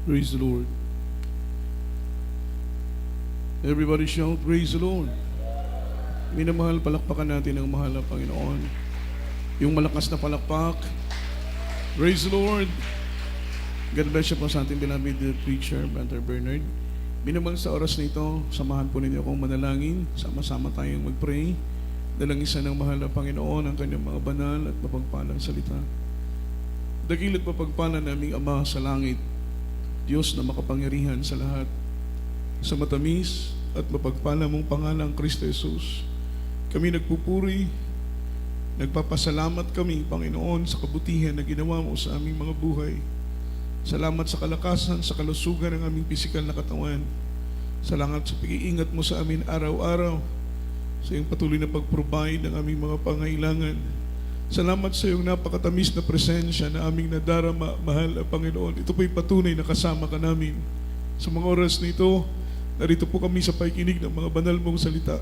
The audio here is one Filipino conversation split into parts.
Praise the Lord. Everybody shout, praise the Lord. Minamahal, palakpakan natin ang mahal na Panginoon. Yung malakas na palakpak. Praise the Lord. God bless you po sa ating beloved preacher, Brother Bernard. Minamahal, sa oras na ito, samahan po ninyo akong manalangin. Sama-sama tayong mag-pray. Dalangisa ng mahal na Panginoon ang kanyang mga banal at mapagpalang salita. Dakil at mapagpalang naming Ama sa langit, Diyos na makapangyarihan sa lahat, sa matamis at mapagpala mong pangalang Kristo Jesus, kami nagpupuri, nagpapasalamat kami, Panginoon, sa kabutihan na ginawa mo sa aming mga buhay. Salamat sa kalakasan, sa kalusugan ng aming pisikal na katawan. Salamat sa pag-iingat mo sa amin araw-araw, sa iyong patuloy na pag-provide ng aming mga pangailangan. Salamat sa iyong napakatamis na presensya na aming nadarama, mahal na Panginoon. Ito po'y patunay na kasama ka namin. Sa mga oras na ito, narito po kami sa pakikinig ng mga banal mong salita.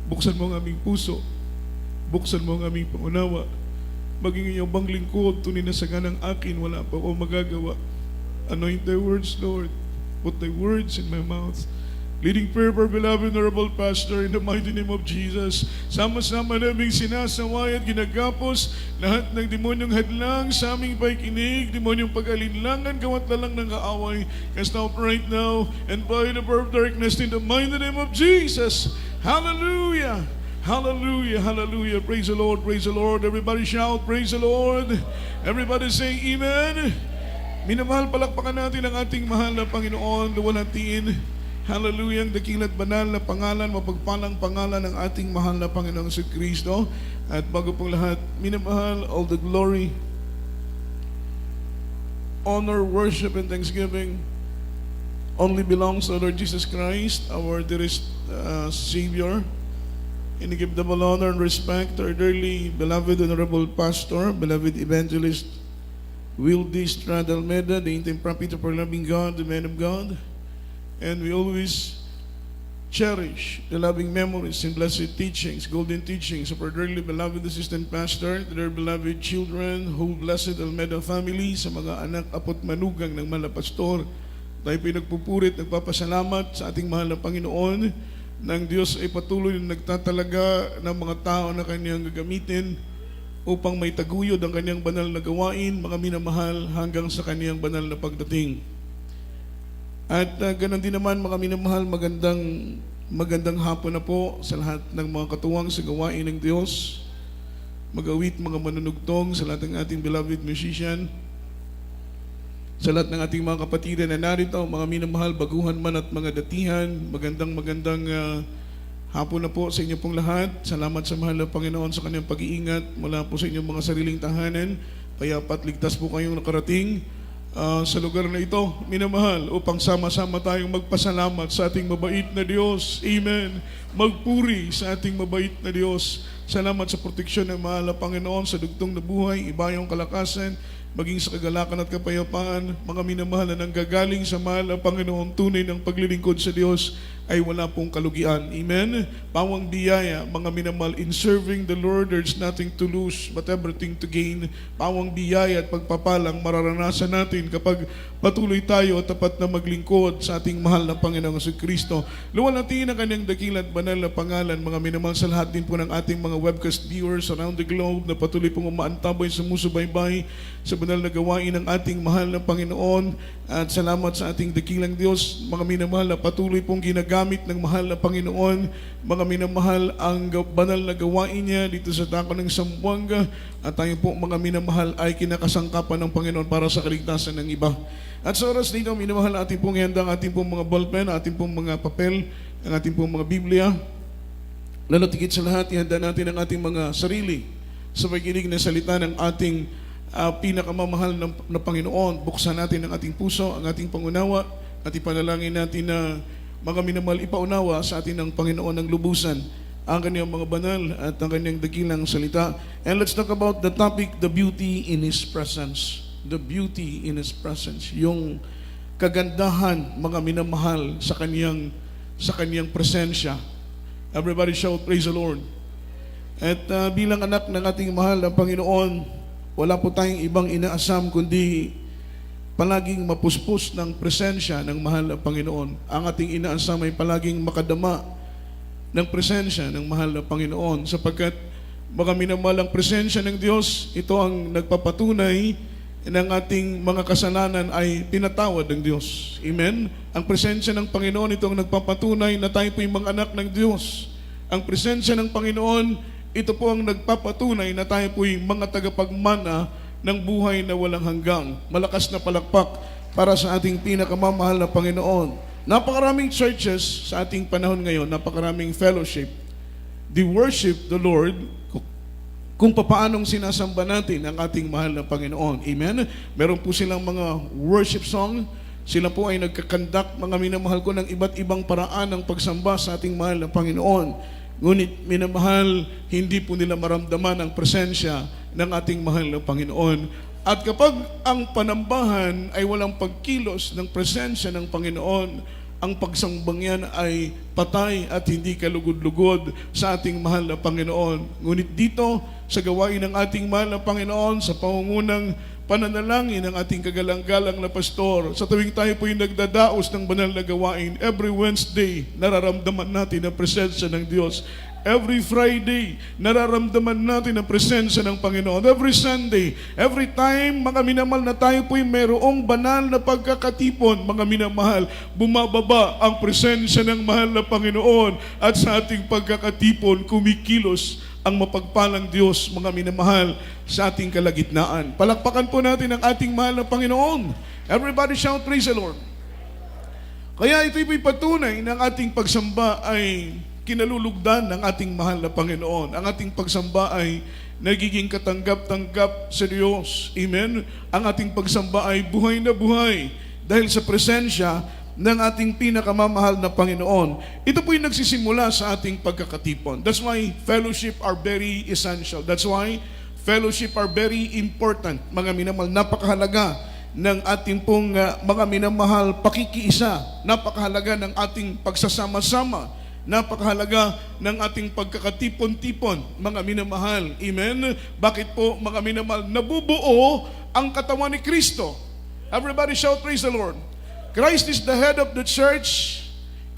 Buksan mo ang aming puso, buksan mo ang aming pangunawa. Maging iyong bang lingkod, tunay na saganang akin, wala pa ako magagawa. Anoint thy words, Lord. Put thy words in my mouth. Leading prayer for beloved honorable pastor in the mighty name of Jesus. Sama-sama naming sinasaway at ginagapos lahat ng demonyong hadlang sa aming paikinig, demonyong pag-alinlangan, gawat na lang ng kaaway. Cast out right now and by the power of darkness in the mighty name of Jesus. Hallelujah! Hallelujah! Hallelujah! Praise the Lord! Praise the Lord! Everybody shout, praise the Lord! Everybody say amen! Minamahal, palakpakan natin ang ating mahal na Panginoon, luwalhatiin. Hallelujah, ang dakilat banal na pangalan, mapagpalang pangalan ng ating mahal na Panginoong si Kristo. At bago pong lahat, minamahal, all the glory, honor, worship, and thanksgiving only belongs to Lord Jesus Christ, our dearest Savior. And we give double honor and respect to our dearly beloved honorable pastor, beloved evangelist Wildy Estrada Almeida, the interim prophet of our loving God, the man of God. And we always cherish the loving memories and blessed teachings, golden teachings of our dearly beloved assistant pastor, their beloved children, whole blessed Almeida family, sa mga anak, apot manugang ng mahal na pastor. Tayo pinagpupurit, nagpapasalamat sa ating mahal na Panginoon ng Diyos ay patuloy na nagtatalaga ng mga tao na kanyang gagamitin upang may taguyod ang kanyang banal na gawain, mga minamahal, hanggang sa kanyang banal na pagdating. At ganun din naman, mga minamahal, magandang hapon na po sa lahat ng mga katuwang sa gawain ng Diyos. Mag-awit, mga manunugtong, sa lahat ng ating beloved musician, sa lahat ng ating mga kapatiran na narito, mga minamahal, baguhan man at mga datihan, magandang hapon na po sa inyo pong lahat. Salamat sa mahal na Panginoon sa kanyang pag-iingat mula po sa inyong mga sariling tahanan. Payapat, ligtas po kayong nakarating sa lugar na ito, minamahal, upang sama-sama tayong magpasalamat sa ating mabait na Diyos. Amen. Magpuri sa ating mabait na Diyos. Salamat sa proteksyon ng mahal na Panginoon sa dugtong na buhay, ibayong kalakasan, maging sa kagalakan at kapayapaan, mga minamahal na nanggagaling sa mahal na Panginoon, tunay ng paglilingkod sa Diyos ay wala pong kalugian. Amen? Pawang biyaya, mga minamahal, in serving the Lord, there's nothing to lose but everything to gain. Pawang biyaya at pagpapalang mararanasan natin kapag patuloy tayo at tapat na maglingkod sa ating mahal na Panginoong si Kristo. Luwalhatiin ang kanyang dakilat banal na pangalan, mga minamahal, sa lahat din po ng ating mga webcast viewers around the globe na patuloy pong umaantabay sa musubaybay sa banal na gawain ng ating mahal na Panginoon. At salamat sa ating dakilang Diyos, mga minamahal, na patuloy pong ginagamit ng mahal na Panginoon, mga minamahal, ang banal na gawain niya dito sa tako ng Zamboanga. At tayo po, mga minamahal, ay kinakasangkapan ng Panginoon para sa kaligtasan ng iba. At sa oras dito, minamahal, ating pong ihanda ang ating pong mga ballpen, ating pong mga papel, ang ating pong mga Biblia. Lalo tigit sa lahat, ihanda natin ang ating mga sarili sa pakikinig na salita ng ating pinakamamahal na Panginoon. Buksan natin ang ating puso, ang ating pangunawa, at ipanalangin natin na mga minamahal, ipaunawa sa atin ng Panginoon ng lubusan ang kanyang mga banal at ang kanyang dakilang salita. And let's talk about the topic, the beauty in His presence. The beauty in His presence. Yung kagandahan, mga minamahal, sa kanyang presensya. Everybody shout, praise the Lord. At bilang anak ng ating mahal na Panginoon, wala po tayong ibang inaasam kundi palaging mapuspos ng presensya ng mahal na Panginoon. Ang ating inaasam ay palaging makadama ng presensya ng mahal na Panginoon, sapagkat mga minamahal ang presensya ng Diyos, ito ang nagpapatunay ng ating mga kasalanan ay tinatawad ng Diyos. Amen? Ang presensya ng Panginoon, ito ang nagpapatunay na tayo po'y mga anak ng Diyos. Ang presensya ng Panginoon, ito po ang nagpapatunay na tayo po'y mga tagapagmana ng buhay na walang hanggang. Malakas na palakpak para sa ating pinakamamahal na Panginoon. Napakaraming churches sa ating panahon ngayon, napakaraming fellowship. They worship the Lord kung papaanong sinasamba natin ang ating mahal na Panginoon. Amen? Meron po silang mga worship song. Sila po ay nagkakandak, mga minamahal ko, ng iba't ibang paraan ng pagsamba sa ating mahal na Panginoon. Ngunit minamahal, hindi po nila maramdaman ang presensya ng ating mahal na Panginoon. At kapag ang panambahan ay walang pagkilos ng presensya ng Panginoon, ang pagsambang yan ay patay at hindi kalugod-lugod sa ating mahal na Panginoon. Ngunit dito, sa gawain ng ating mahal na Panginoon, sa pangungunang pananalangin ng ating kagalang-galang na pastor, sa tuwing tayo po yung nagdadaos ng banal na gawain, every Wednesday, nararamdaman natin ang presensya ng Diyos. Every Friday, nararamdaman natin ang presensya ng Panginoon. Every Sunday, every time, mga minamahal, na tayo po'y mayroong banal na pagkakatipon, mga minamahal, bumababa ang presensya ng mahal na Panginoon, at sa ating pagkakatipon, kumikilos ang mapagpalang Diyos, mga minamahal, sa ating kalagitnaan. Palakpakan po natin ang ating mahal na Panginoon. Everybody shout, praise the Lord. Kaya ito'y patunay ng ating pagsamba ay kinalulugdan ng ating mahal na Panginoon. Ang ating pagsamba ay nagiging katanggap-tanggap sa Diyos. Amen? Ang ating pagsamba ay buhay na buhay dahil sa presensya ng ating pinakamamahal na Panginoon. Ito po'y nagsisimula sa ating pagkakatipon. That's why fellowship are very essential. That's why fellowship are very important. Mga minamahal, napakahalaga ng ating pong mga minamahal pakikiisa. Napakahalaga ng ating pagsasama-sama. Napakahalaga ng ating pagkakatipon-tipon, mga minamahal. Amen? Bakit po, mga minamahal? Nabubuo ang katawan ni Kristo. Everybody shout, praise the Lord. Christ is the head of the church.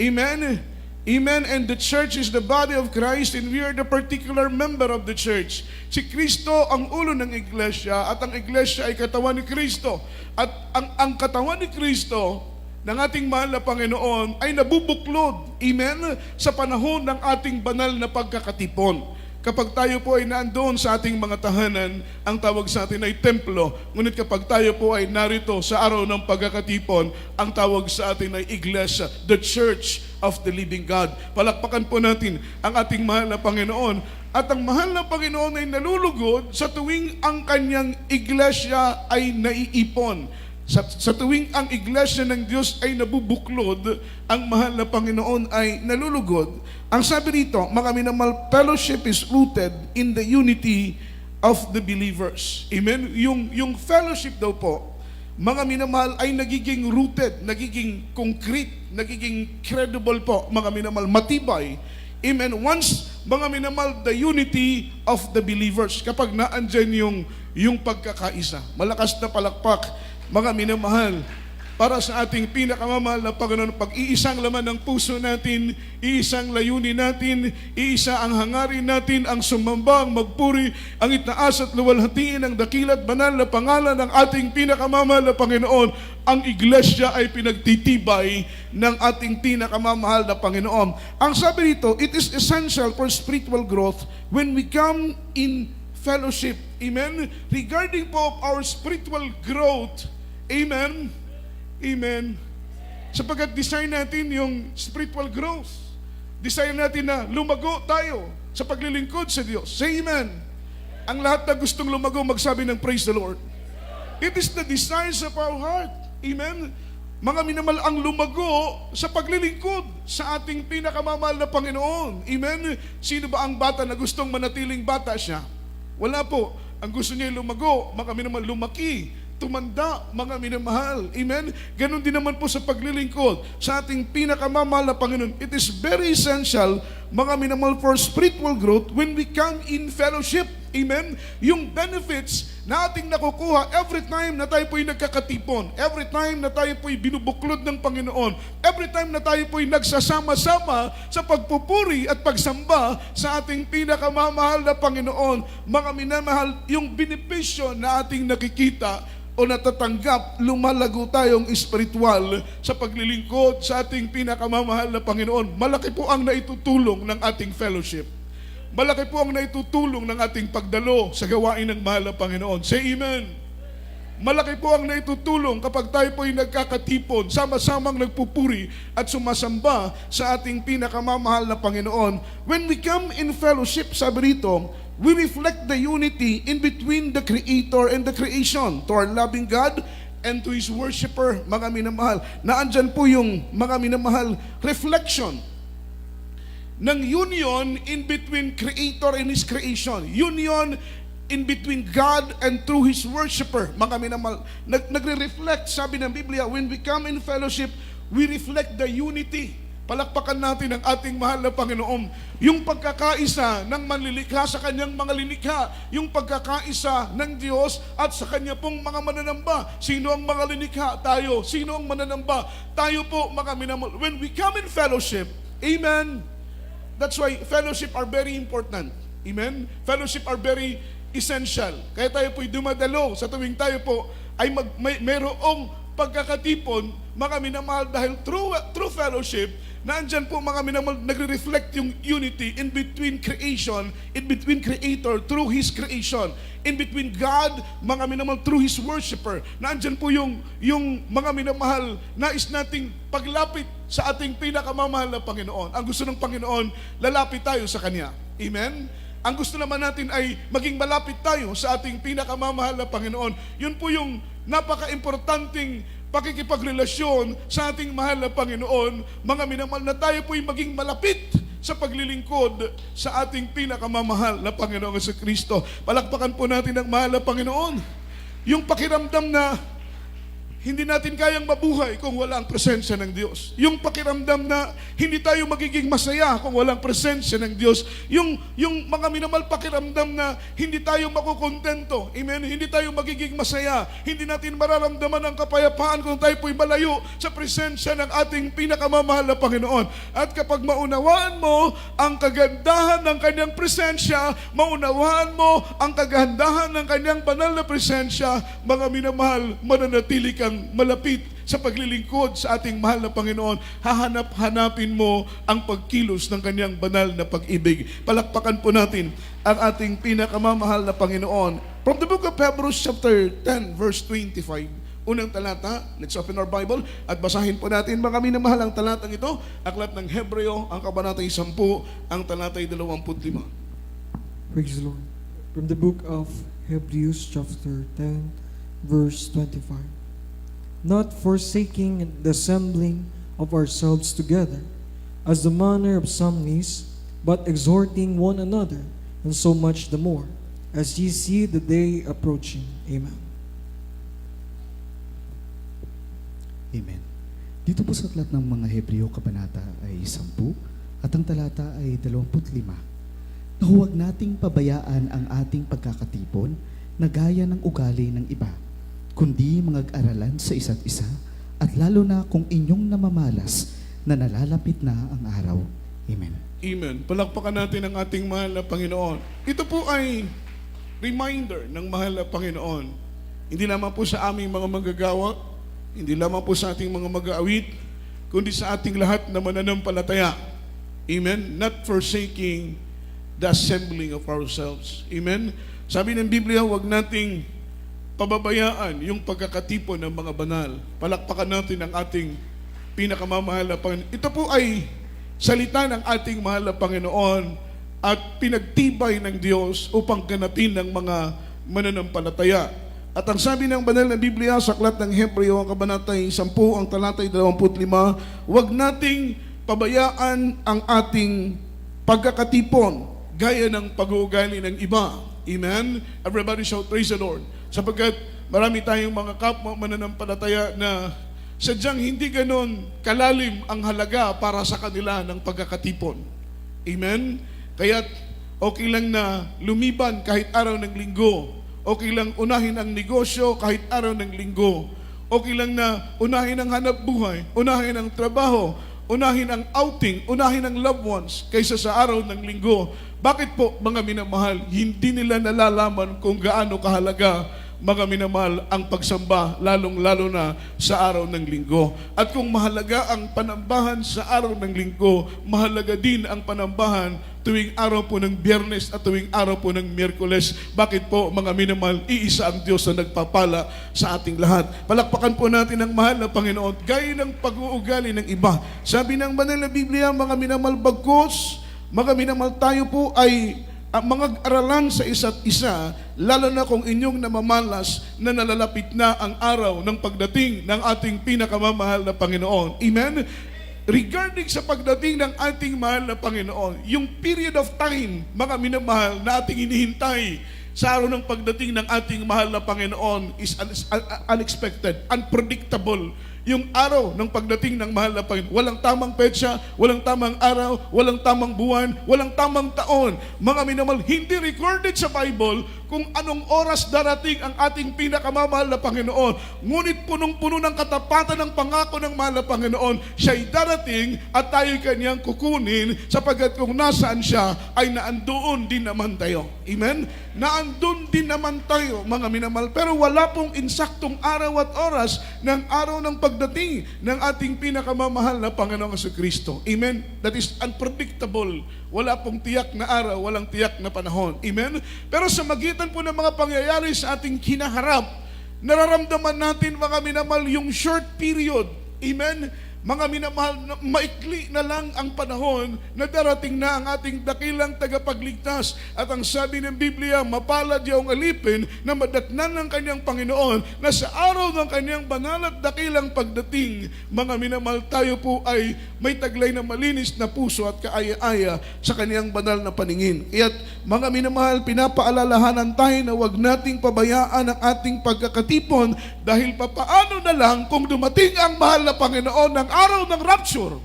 Amen? Amen? And the church is the body of Christ, and we are the particular member of the church. Si Kristo ang ulo ng iglesia, at ang iglesia ay katawan ni Kristo. At ang katawan ni Kristo ng ating mahal na Panginoon ay nabubuklod, amen, sa panahon ng ating banal na pagkakatipon. Kapag tayo po ay naandoon sa ating mga tahanan, ang tawag sa atin ay templo. Ngunit kapag tayo po ay narito sa araw ng pagkakatipon, ang tawag sa atin ay iglesia, the church of the living God. Palakpakan po natin ang ating mahal na Panginoon. At ang mahal na Panginoon ay nalulugod sa tuwing ang kanyang iglesia ay naiipon. Sa tuwing ang iglesia ng Diyos ay nabubuklod, ang mahal na Panginoon ay nalulugod. Ang sabi rito, mga minamahal, fellowship is rooted in the unity of the believers. Amen? Yung fellowship daw po, mga minamahal, ay nagiging rooted, nagiging concrete, nagiging credible po, mga minamahal, matibay. Amen? Once, mga minamahal, the unity of the believers, kapag naandyan yung pagkakaisa, malakas na palakpak, mga minamahal, para sa ating pinakamamahal na Panginoon, pag-iisang laman ng puso natin, iisang layunin natin, iisa ang hangarin natin, ang sumamba, ang magpuri, ang itaas at luwalhatiin ang dakilat banal na pangalan ng ating pinakamamahal na Panginoon. Ang iglesia ay pinagtitibay ng ating pinakamamahal na Panginoon. Ang sabi dito, it is essential for spiritual growth when we come in fellowship. Amen? Regarding po our spiritual growth, amen? Amen. Sapagkat design natin yung spiritual growth. Design natin na lumago tayo sa paglilingkod sa Diyos. Say amen. Ang lahat na gustong lumago, magsabi ng praise the Lord. It is the desires of our heart. Amen. Mga minamahal, ang lumago sa paglilingkod sa ating pinakamamahal na Panginoon. Amen. Sino ba ang bata na gustong manatiling bata siya? Wala po. Ang gusto niya lumago, mga minamahal, lumaki, tumanda, mga minamahal. Amen? Ganon din naman po sa paglilingkod sa ating pinakamamahal na Panginoon. It is very essential, mga minamahal, for spiritual growth when we come in fellowship. Amen? Yung benefits na ating nakukuha every time na tayo po'y nagkakatipon, every time na tayo po'y binubuklod ng Panginoon, every time na tayo po'y nagsasama-sama sa pagpupuri at pagsamba sa ating pinakamamahal na Panginoon. Mga minamahal, yung benepisyo na ating nakikita o natatanggap, lumalago tayong espiritual sa paglilingkod sa ating pinakamamahal na Panginoon. Malaki po ang naitutulong ng ating fellowship. Malaki po ang naitutulong ng ating pagdalo sa gawain ng mahal na Panginoon. Say amen. Malaki po ang naitutulong kapag tayo po ay nagkakatipon, sama-samang nagpupuri at sumasamba sa ating pinakamamahal na Panginoon. When we come in fellowship, sabi rito, we reflect the unity in between the Creator and the creation to our loving God and to His worshiper, mga minamahal. Naandyan po yung mga minamahal reflection ng union in between Creator and His creation. Union in between God and through His worshiper, mga minamahal. Nagre-reflect, sabi ng Biblia, when we come in fellowship, we reflect the unity. Palakpakan natin ang ating mahal na Panginoon. Yung pagkakaisa ng manlilikha sa kanyang mga linikha, yung pagkakaisa ng Diyos at sa kanya pong mga mananamba. Sino ang mga linikha? Tayo. Sino ang mananamba? Tayo po, mga minamahal. When we come in fellowship, amen. That's why fellowship are very important. Amen? Fellowship are very essential. Kaya tayo po'y dumadalo sa tuwing tayo po ay mayroong pagkakatipon, mga minamahal, dahil through fellowship, naandyan po mga minamahal, nagre-reflect yung unity in between creation, in between Creator through His creation, in between God, mga minamahal, through His worshiper. Naandyan po yung mga minamahal, nais nating paglapit sa ating pinakamamahal na Panginoon. Ang gusto ng Panginoon, lalapit tayo sa Kanya. Amen? Ang gusto naman natin ay maging malapit tayo sa ating pinakamamahal na Panginoon. Yun po yung napaka-importanting pakikipagrelasyon sa ating mahal na Panginoon, mga minamahal, na tayo po'y maging malapit sa paglilingkod sa ating pinakamamahal na Panginoong Jesucristo. Palakpakan po natin ang mahal na Panginoon. Yung pakiramdam na hindi natin kayang mabuhay kung wala ang presensya ng Diyos. Yung pakiramdam na hindi tayo magiging masaya kung walang presensya ng Diyos. Yung mga minamahal, pakiramdam na hindi tayo makukontento. Amen? Hindi tayo magiging masaya. Hindi natin mararamdaman ang kapayapaan kung tayo po'y malayo sa presensya ng ating pinakamamahal na Panginoon. At kapag maunawaan mo ang kagandahan ng kanyang presensya, maunawaan mo ang kagandahan ng kanyang banal na presensya, mga minamahal, mananatili kang malapit sa paglilingkod sa ating mahal na Panginoon. Hahanap-hanapin mo ang pagkilos ng kanyang banal na pag-ibig. Palakpakan po natin ang ating pinakamamahal na Panginoon. From the book of Hebrews chapter 10 verse 25, unang talata. Let's open our Bible at basahin po natin, mga minamahal, ang talatang ito. Aklat ng Hebreo, ang kabanatay 10, ang talatay 25. Praise the Lord. From the book of Hebrews chapter 10 verse 25. Not forsaking the assembling of ourselves together, as the manner of some is, but exhorting one another, and so much the more, as ye see the day approaching. Amen. Amen. Dito po sa aklat ng mga Hebreo, kabanata ay 10 at ang talata ay 25. Na huwag nating pabayaan ang ating pagkakatipon na gaya ng ugali ng iba, kundi mag-aralan sa isa't isa, at lalo na kung inyong namamalas na nalalapit na ang araw. Amen. Amen. Palakpakan natin ang ating mahal na Panginoon. Ito po ay reminder ng mahal na Panginoon. Hindi lamang po sa aming mga manggagawa, hindi lamang po sa ating mga mag-aawit, kundi sa ating lahat na mananampalataya. Amen. Not forsaking the assembling of ourselves. Amen. Sabi ng Biblia, huwag nating pababayaan yung pagkakatipon ng mga banal. Palakpakan natin ang ating pinakamamahal na Panginoon. Ito po ay salita ng ating mahal na Panginoon at pinagtibay ng Diyos upang ganapin ng mga mananampalataya. At ang sabi ng banal na Biblia sa aklat ng Hebreo, ang kabanatay 10, ang talatay 25, huwag nating pabayaan ang ating pagkakatipon gaya ng pag-uugali ng iba. Amen? Everybody shout, praise the Lord. Sapagkat marami tayong mga kapwa mananampalataya na sadyang hindi ganon kalalim ang halaga para sa kanila ng pagkakatipon. Amen? Kaya't Okay lang na lumiban kahit araw ng linggo. Okay lang unahin ang negosyo kahit araw ng linggo. Okay lang na unahin ang hanap buhay, unahin ang trabaho, unahin ang outing, unahin ang loved ones kaysa sa araw ng linggo. Bakit po, mga minamahal, hindi nila nalalaman kung gaano kahalaga, mga minamahal, ang pagsamba, lalong-lalo na sa araw ng linggo. At kung mahalaga ang panambahan sa araw ng linggo, mahalaga din ang panambahan tuwing araw po ng Biyernes at tuwing araw po ng Miyerkules. Bakit po, mga minamahal, iisa ang Diyos na nagpapala sa ating lahat. Palakpakan po natin ang mahal na Panginoon, gaya ng pag-uugali ng iba. Sabi ng banal na Biblia, mga minamahal, bagkus, mga minamahal, tayo po ay mga aralan sa isa't isa, lalo na kung inyong namamalas na nalalapit na ang araw ng pagdating ng ating pinakamamahal na Panginoon. Amen? Regarding sa pagdating ng ating mahal na Panginoon, yung period of time, mga minamahal, na ating hinihintay sa araw ng pagdating ng ating mahal na Panginoon is unexpected, unpredictable. Yung araw ng pagdating ng mahal na Panginoon, walang tamang petsa, walang tamang araw, walang tamang buwan, walang tamang taon. Mga minamahal, hindi recorded sa Bible kung anong oras darating ang ating pinakamamahal na Panginoon. Ngunit punong-puno ng katapatan ng pangako ng mahal na Panginoon, siya'y darating at tayo'y kanyang kukunin sapagkat kung nasaan siya ay naandoon din naman tayo. Amen? Naandun din naman tayo, mga minamahal. Pero wala pong insaktong araw at oras ng araw ng pagdating ng ating pinakamamahal na Panginoong Jesucristo. Amen? That is unpredictable. Wala pong tiyak na araw, walang tiyak na panahon. Amen? Pero sa magitan po ng mga pangyayari sa ating kinaharap, nararamdaman natin, mga minamahal, yung short period. Amen? Mga minamahal, maikli na lang ang panahon na darating na ang ating dakilang tagapagligtas. At ang sabi ng Biblia, mapalad yung alipin na madatnan ng kanyang Panginoon na sa araw ng kanyang banal at dakilang pagdating, mga minamahal, tayo po ay may taglay na malinis na puso at kaaya-aya sa kanyang banal na paningin. Kaya't mga minamahal, pinapaalalahanan tayo na huwag nating pabayaan ang ating pagkakatipon dahil papaano na lang kung dumating ang mahal na Panginoon ng araw ng rapture.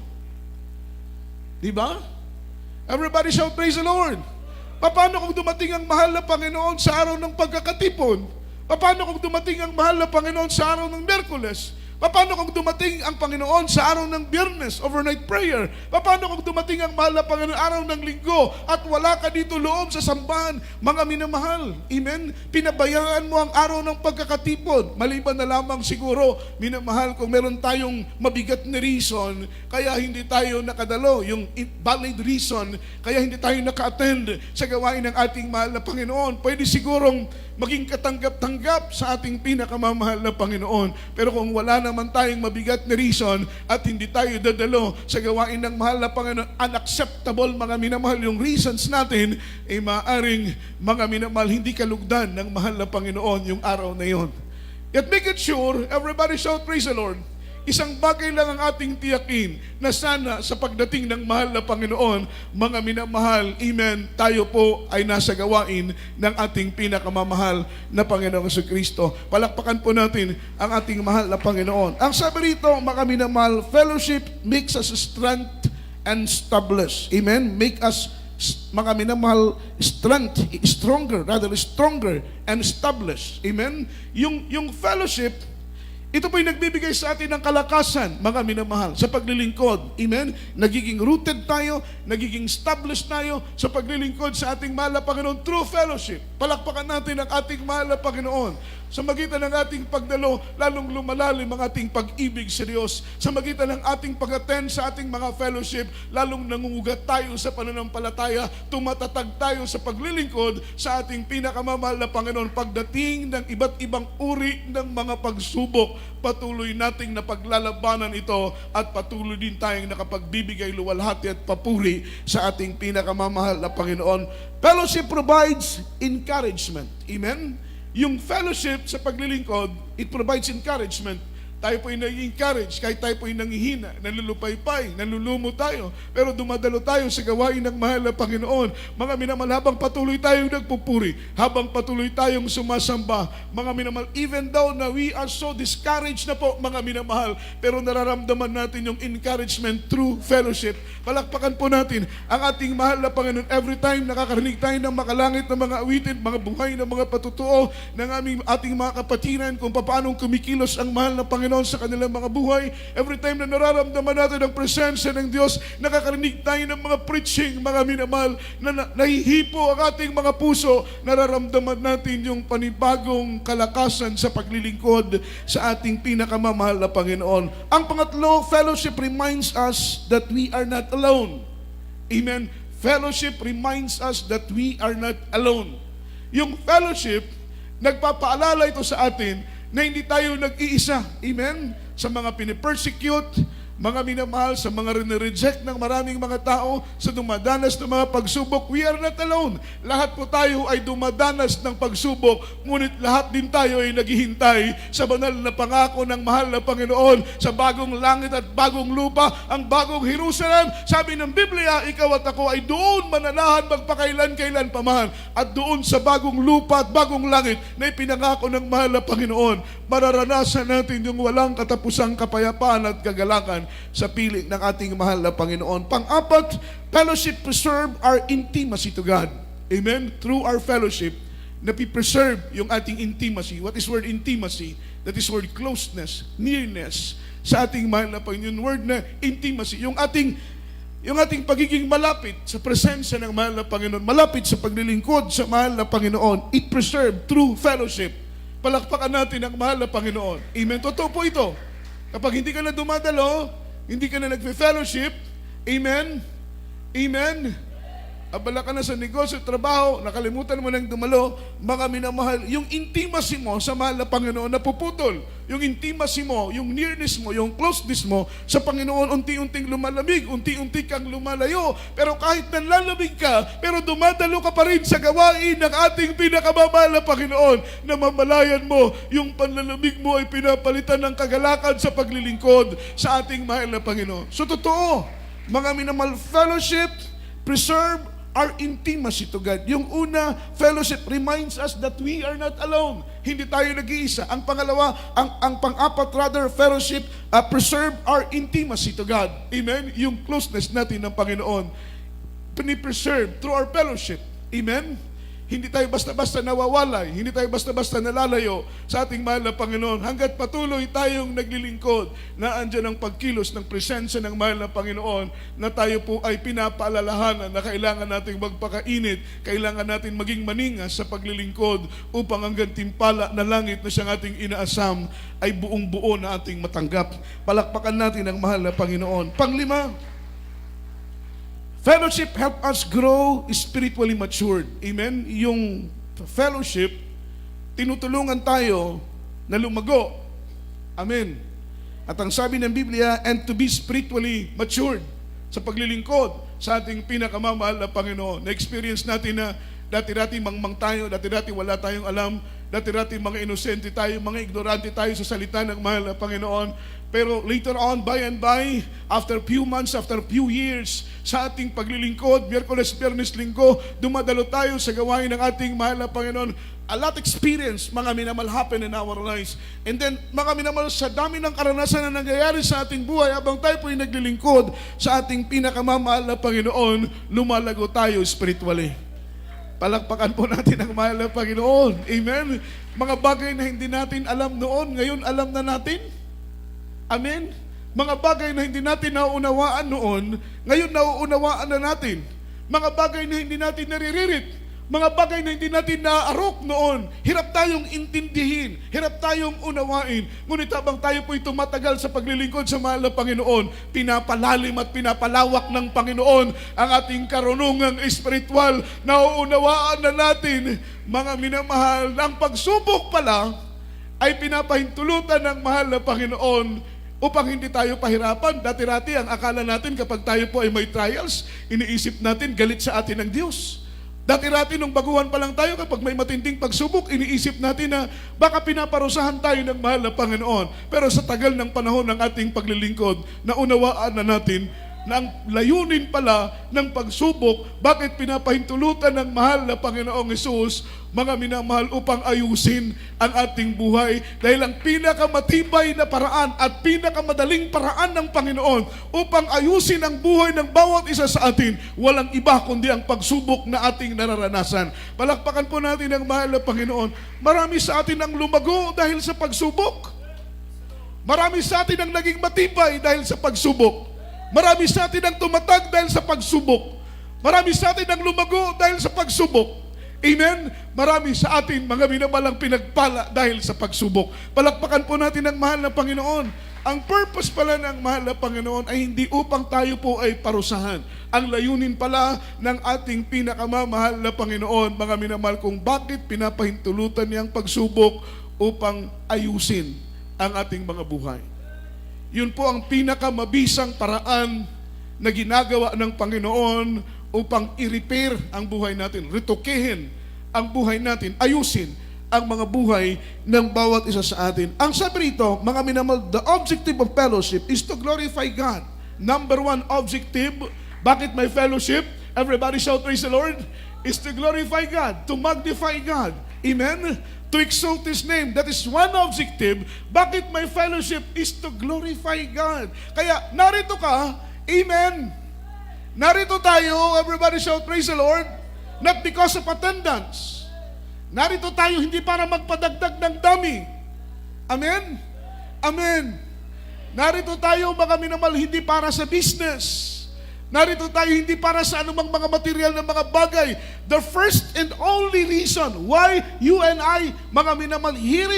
Diba? Everybody shout, praise the Lord. Paano kung dumating ang mahal na Panginoon sa araw ng pagkakatipon? Paano kung dumating ang mahal na Panginoon sa araw ng Miyerkules? Paano kung dumating ang Panginoon sa araw ng Biyernes, overnight prayer? Paano kung dumating ang mahal na Panginoon araw ng linggo at wala ka dito loob sa sambahan? Mga minamahal, amen? Pinabayaan mo ang araw ng pagkakatipon. Maliban na lamang siguro, minamahal, kung meron tayong mabigat na reason, kaya hindi tayo nakadalo, yung valid reason, kaya hindi tayo naka-attend sa gawain ng ating mahal na Panginoon. Pwede sigurong maging katanggap-tanggap sa ating pinakamamahal na Panginoon. Pero kung wala naman tayong mabigat na reason at hindi tayo dadalo sa gawain ng mahal na Panginoon, unacceptable, mga minamahal, yung reasons natin, ay maaring, mga minamahal, hindi kalugdan ng mahal na Panginoon yung araw na yon. Yet make it sure, everybody shout, praise the Lord. Isang bagay lang ang ating tiyakin na sana sa pagdating ng mahal na Panginoon, mga minamahal, amen, tayo po ay nasa gawain ng ating pinakamamahal na Panginoong Jesucristo. Palakpakan po natin ang ating mahal na Panginoon. Ang sabi rito, mga minamahal, fellowship makes us strength and established. Amen? Make us, mga minamahal, stronger and established. Amen? Yung fellowship, ito po'y nagbibigay sa atin ng kalakasan, mga minamahal, sa paglilingkod. Amen? Nagiging rooted tayo, nagiging established tayo sa paglilingkod sa ating mahal na Panginoon through fellowship. Palakpakan natin ang ating mahal na Panginoon. Sa magitan ng ating pagdalo, lalong lumalalim ang ating pag-ibig sa Diyos. Sa magitan ng ating pag-attend sa ating mga fellowship, lalong nangungugat tayo sa pananampalataya, tumatatag tayo sa paglilingkod sa ating pinakamamahal na Panginoon. Pagdating ng iba't ibang uri ng mga pagsubok, patuloy nating napaglalabanan ito at patuloy din tayong nakapagbibigay luwalhati at papuri sa ating pinakamamahal na Panginoon. Fellowship provides encouragement. Amen? Yung fellowship sa paglilingkod, it provides encouragement. tayo po ay nai-encourage, kahit tayo po ay nangihina, nalulupaypay, nalulumo tayo, pero dumadalo tayo sa gawain ng mahal na Panginoon. Mga minamahal, habang patuloy tayong nagpupuri, habang patuloy tayong sumasamba, mga minamahal, even though na we are so discouraged na po, mga minamahal, pero nararamdaman natin yung encouragement through fellowship. Palakpakan po natin ang ating mahal na Panginoon. Every time nakakarinig tayo ng makalangit na mga awitin, mga buhay na mga patutuo ng ating mga kapatiran kung paano kumikilos ang mahal na Panginoon sa kanilang mga buhay. Every time na nararamdaman natin ang presensya ng Diyos, nakakarinig tayo ng mga preaching, mga minamahal, na nahihipo ang ating mga puso, nararamdaman natin yung panibagong kalakasan sa paglilingkod sa ating pinakamamahal na Panginoon. Ang pangatlo, fellowship reminds us that we are not alone. Amen. Fellowship reminds us that we are not alone. Yung fellowship, nagpapaalala ito sa atin na hindi tayo nag-iisa. Amen? Sa mga pinipersecute, mga minamahal, sa mga rinireject ng maraming mga tao, sa dumadanas ng mga pagsubok, we are not alone. Lahat po tayo ay dumadanas ng pagsubok, ngunit lahat din tayo ay naghihintay sa banal na pangako ng mahal na Panginoon, sa bagong langit at bagong lupa, ang bagong Jerusalem. Sabi ng Biblia, ikaw at ako ay doon mananahan magpakailan-kailan paman, at doon sa bagong lupa at bagong langit na ipinangako ng mahal na Panginoon, mararanasan natin yung walang katapusang kapayapaan at kagalakan sa piling ng ating mahal na Panginoon. Pang-apat, fellowship preserve our intimacy to God. Amen? Through our fellowship, napipreserve yung ating intimacy. What is word intimacy? That is word closeness, nearness sa ating mahal na Panginoon. Word na intimacy, yung ating pagiging malapit sa presensya ng mahal na Panginoon, malapit sa paglilingkod sa mahal na Panginoon, it preserved through fellowship. Palakpakan natin ang mahal na Panginoon. Amen? Totoo po ito. Kapag hindi ka na dumadalo, hindi ka na nagfe-fellowship, amen? Amen? Abala ka na sa negosyo, trabaho, nakalimutan mo nang dumalo, mga minamahal, yung intimacy mo sa mahal na Panginoon napuputol. Yung intimacy mo, yung nearness mo, yung closeness mo sa Panginoon, unti-unting lumalamig, unti-unti kang lumalayo. Pero kahit nanlalamig ka, pero dumadalo ka pa rin sa gawain ng ating pinakamamahal na Panginoon, na mamalayan mo, yung panlalamig mo ay pinapalitan ng kagalakan sa paglilingkod sa ating mahal na Panginoon. So totoo, mga minamahal, fellowship, preserve our intimacy to God. Yung una, fellowship reminds us that we are not alone. Hindi tayo nag-iisa. Ang pangalawa, ang pang-apat rather, fellowship preserve our intimacy to God. Amen? Yung closeness natin ng Panginoon, pinipreserve through our fellowship. Amen? Hindi tayo basta-basta nawawalay, hindi tayo basta-basta nalalayo sa ating mahal na Panginoon. Hanggat patuloy tayong naglilingkod, na andyan ang pagkilos ng presensya ng mahal na Panginoon, na tayo po ay pinapaalalahanan na kailangan nating magpakainit, kailangan natin maging maningas sa paglilingkod, upang ang gantimpala na langit na siyang ating inaasam ay buong-buo na ating matanggap. Palakpakan natin ang mahal na Panginoon. Panglima, fellowship help us grow spiritually matured. Amen? Yung fellowship, tinutulungan tayo na lumago. Amen. At ang sabi ng Biblia, and to be spiritually matured sa paglilingkod sa ating pinakamamahal na Panginoon. Na-experience natin na dati-dati mangmang tayo, dati-dati wala tayong alam, dati-dati mga inosente tayo, mga ignorante tayo sa salita ng mahal na Panginoon. Pero later on, by and by, after few months, after few years, sa ating paglilingkod, Miyerkules, Biyernes, Linggo, dumadalo tayo sa gawain ng ating mahal na Panginoon. A lot experience, mga minamahal, happen in our lives. And then, mga minamahal, sa dami ng karanasan na nangyayari sa ating buhay, habang tayo po ay naglilingkod sa ating pinakamamahal na Panginoon, lumalago tayo spiritually. Palakpakan po natin ang mahal na Panginoon. Amen? Mga bagay na hindi natin alam noon, ngayon alam na natin. Amen? Mga bagay na hindi natin nauunawaan noon, ngayon nauunawaan na natin. Mga bagay na hindi natin nariririt, mga bagay na hindi natin naarok noon, hirap tayong intindihin, hirap tayong unawain. Ngunit habang tayo po'y tumatagal sa paglilingkod sa mahal na Panginoon, pinapalalim at pinapalawak ng Panginoon ang ating karunungang espiritual. Nauunawaan na natin, mga minamahal, ang pagsubok pala ay pinapahintulutan ng mahal na Panginoon upang hindi tayo pahirapan. Dati-dati ang akala natin kapag tayo po ay may trials, iniisip natin galit sa atin ng Diyos. Dati-rati nung baguhan pa lang tayo, kapag may matinding pagsubok, iniisip natin na baka pinaparusahan tayo ng mahal na Panginoon. Pero sa tagal ng panahon ng ating paglilingkod, naunawaan na natin na ang layunin pala ng pagsubok, bakit pinapahintulutan ng mahal na Panginoong Hesus, mga minamahal, upang ayusin ang ating buhay. Dahil ang pinakamatibay na paraan at pinakamadaling paraan ng Panginoon upang ayusin ang buhay ng bawat isa sa atin, walang iba kundi ang pagsubok na ating nararanasan. Palakpakan po natin ang mahal na Panginoon. Marami sa atin ang lumago dahil sa pagsubok. Marami sa atin ang naging matibay dahil sa pagsubok. Marami sa atin ang tumatag dahil sa pagsubok. Marami sa atin ang lumago dahil sa pagsubok. Amen? Marami sa atin, mga minamalang, pinagpala dahil sa pagsubok. Palakpakan po natin ang mahal na Panginoon. Ang purpose pala ng mahal na Panginoon ay hindi upang tayo po ay parusahan. Ang layunin pala ng ating pinakamamahal na Panginoon, mga minamahal, kung bakit pinapahintulutan niyang pagsubok upang ayusin ang ating mga buhay. Yun po ang pinakamabisang paraan na ginagawa ng Panginoon upang i-repair ang buhay natin, retokehin ang buhay natin, ayusin ang mga buhay ng bawat isa sa atin. Ang sabi rito, mga minamahal, the objective of fellowship is to glorify God. Number one objective, bakit may fellowship? Everybody shout, praise the Lord. Is to glorify God, to magnify God. Amen? To exalt His name. That is one objective. Bakit may fellowship? Is to glorify God. Kaya narito ka, amen. Narito tayo, everybody shout, praise the Lord. Not because of attendance. Narito tayo hindi para magpadagdag ng dami. Amen? Amen. Narito tayo, mga minamahal, hindi para sa business. Narito tayo hindi para sa anumang mga material na mga bagay. The first and only reason why you and I, mga minamahal, here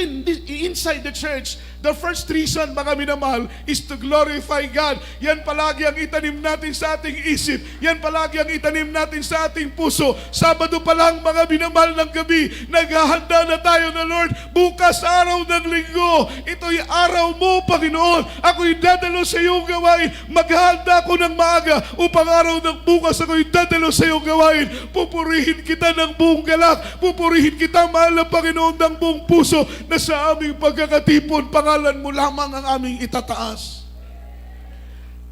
inside the church, the first reason, mga minamahal, is to glorify God. Yan palagi ang itanim natin sa ating isip. Yan palagi ang itanim natin sa ating puso. Sabado pa lang, mga minamahal, ng gabi, naghahanda na tayo na, Lord, bukas araw ng linggo. Ito'y araw mo, Panginoon. Ako'y dadalo sa iyong gawain. Maghahanda ko ng maaga upang araw ng bukas ako'y dadalo sa iyong gawain. Pupurihin kita ng buong galak. Pupurihin kita, mahal na Panginoon, ng buong puso, na sa aming pagkakatipon, pangalan mo lamang ang aming itataas.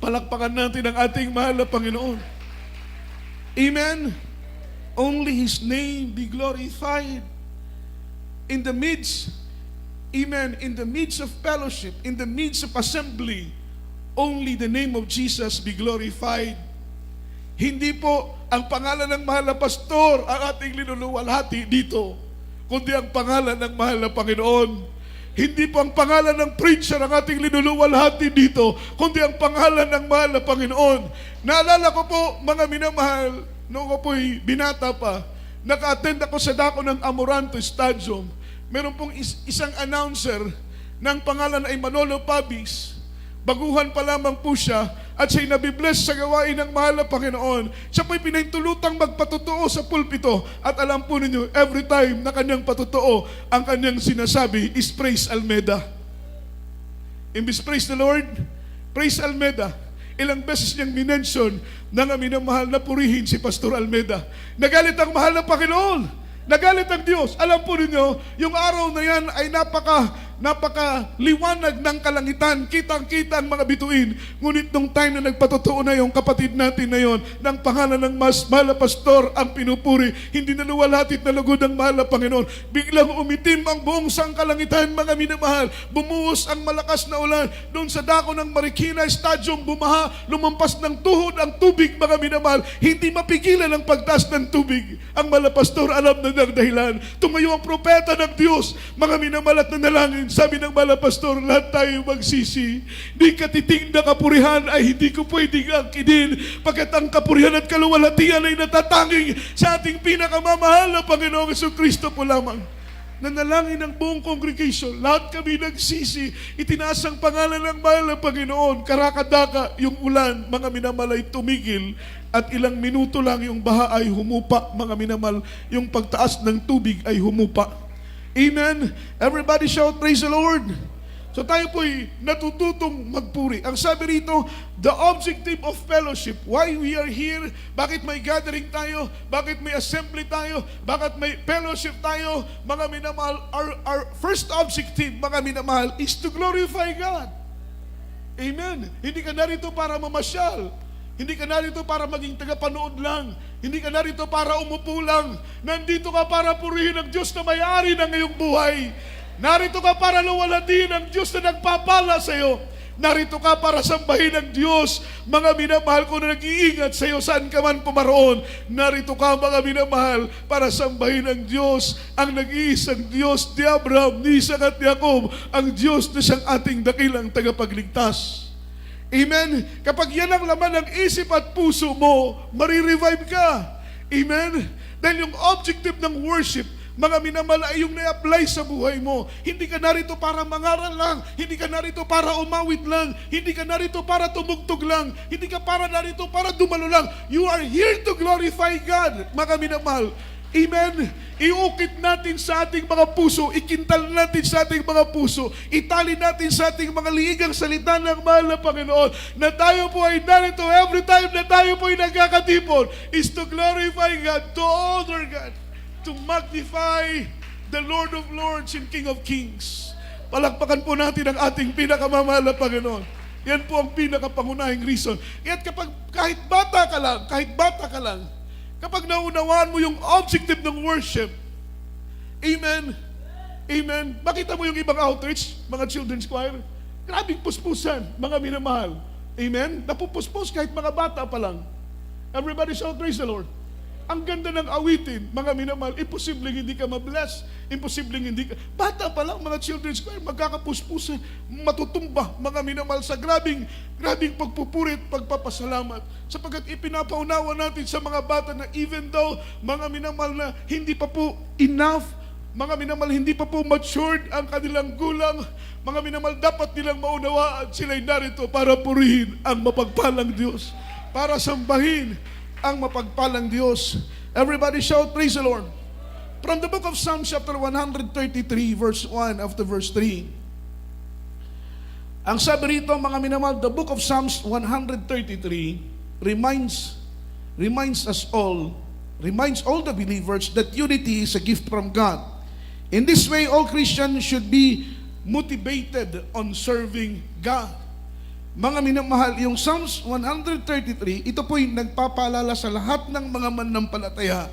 Palakpakan natin ang ating mahal na Panginoon. Amen? Only His name be glorified. In the midst, amen, in the midst of fellowship, in the midst of assembly, only the name of Jesus be glorified. Hindi po ang pangalan ng mahal na pastor ang ating linuluwalhati dito, kundi ang pangalan ng mahal na Panginoon. Hindi po ang pangalan ng preacher ang ating linuluwalhati dito, kundi ang pangalan ng mahal na Panginoon. Naalala ko po, mga minamahal, noong ko po'y binata pa, naka-attend ako sa dako ng Amoranto Stadium. Meron pong isang announcer ng pangalan ay Manolo Pabis. Baguhan pa lamang po siya at siya'y nabibless sa gawain ng mahal na Panginoon. Siya po'y pinahintulutang magpatotoo sa pulpito at alam po ninyo, every time na kanyang patotoo, ang kanyang sinasabi is praise Almeda. Imbis praise the Lord, praise Almeda. Ilang beses niyang minention na nga minamahal na purihin si Pastor Almeda. Nagalit ang mahal na Panginoon. Nagalit ang Diyos. Alam po ninyo, yung araw na yan ay napaka-liwanag ng kalangitan. Kitang-kita ang mga bituin. Ngunit nung time na nagpatotoo na yung kapatid natin na yon, ng pangalan ng mahal na pastor ang pinupuri, hindi na luwalhatit na lugod ng mahal na Panginoon. Biglang umitim ang buong sangkalangitan, mga minamahal. Bumuhos ang malakas na ulan. Doon sa dako ng Marikina Stadium, bumaha, lumampas ng tuhod ang tubig, mga minamahal. Hindi mapigilan ang pagtaas ng tubig. Ang mahal na pastor, alam na ng dahilan. Tumayo ang propeta ng Diyos, mga minamahal, at nanalangin. Sabi ng mahal na pastor, lahat tayo magsisi. Di katiting na kapurihan ay hindi ko pwedeng angkinin, pagkat ang kapurihan at kaluwalhatian ay natatanging sa ating pinakamamahal na Panginoong Jesucristo po lamang. Nanalangin ng buong congregation, lahat kami nagsisi, itinaas ang pangalan ng mahal na Panginoon. Karakadaka yung ulan, mga minamahal, ay tumigil at ilang minuto lang yung baha ay humupa, mga minamahal, yung pagtaas ng tubig ay humupa. Amen? Everybody shout, praise the Lord. So tayo po'y natututong magpuri. Ang sabi rito, the objective of fellowship, why we are here, bakit may gathering tayo, bakit may assembly tayo, bakit may fellowship tayo, mga minamahal, our first objective, mga minamahal, is to glorify God. Amen. Hindi ka narito para mamasyal. Hindi ka narito para maging tagapanood lang. Hindi ka narito para umupo lang. Nandito ka para purihin ang Diyos na may-ari ng iyong buhay. Narito ka para luwalhatihin ang Diyos na nagpapala sa iyo. Narito ka para sambahin ang Diyos, mga minamahal ko na nag-iingat sa iyo saan ka man pumaroon. Narito ka, mga minamahal, para sambahin ang Diyos, ang nag-iisang Diyos ni Abraham, ni Isaac at Jacob, ang Diyos na siyang ating dakilang tagapagligtas. Amen? Kapag yan ang laman ng isip at puso mo, marirevive ka. Amen? Dahil yung objective ng worship, mga minamahal, ay yung na-apply sa buhay mo. Hindi ka narito para mangaral lang. Hindi ka narito para umawit lang. Hindi ka narito para tumugtog lang. Hindi ka para narito para dumalo lang. You are here to glorify God, mga minamahal. Amen? Iukit natin sa ating mga puso, ikintal natin sa ating mga puso, itali natin sa ating mga liigang salita ng mahal na Panginoon, na tayo po ay narito every time na tayo po ay nagkakatipon, is to glorify God, to honor God, to magnify the Lord of Lords and King of Kings. Palakpakan po natin ang ating pinakamamahal na Panginoon. Yan po ang pinakapangunahing reason. At kahit bata ka lang, kapag naunawaan mo yung objective ng worship, amen, amen, makita mo yung ibang outreach, mga children's choir, grabing puspusan, mga minamahal. Amen? Napupuspos kahit mga bata pa lang. Everybody shout, praise the Lord. Ang ganda ng awitin, mga minamahal, imposibleng hindi ka mabless, imposibleng hindi ka, bata pa lang, mga children's choir, magkakapuspusan, matutumba, mga minamahal, sa grabing pagpupurit, pagpapasalamat, sapagkat ipinapaunawa natin sa mga bata na even though, mga minamahal, na hindi pa po enough, mga minamahal, hindi pa po matured ang kanilang gulang, mga minamahal, dapat nilang maunawaan, sila'y narito para purihin ang mapagpalang Diyos, para sambahin ang mapagpalang Diyos. Everybody shout, praise the Lord. From the book of Psalms chapter 133, verse 1 after verse 3. Ang sabi rito, mga minamahal, the book of Psalms 133 reminds all the believers that unity is a gift from God. In this way, all Christians should be motivated on serving God. Mga minamahal, yung Psalms 133, ito po'y nagpapaalala sa lahat ng mga mananampalataya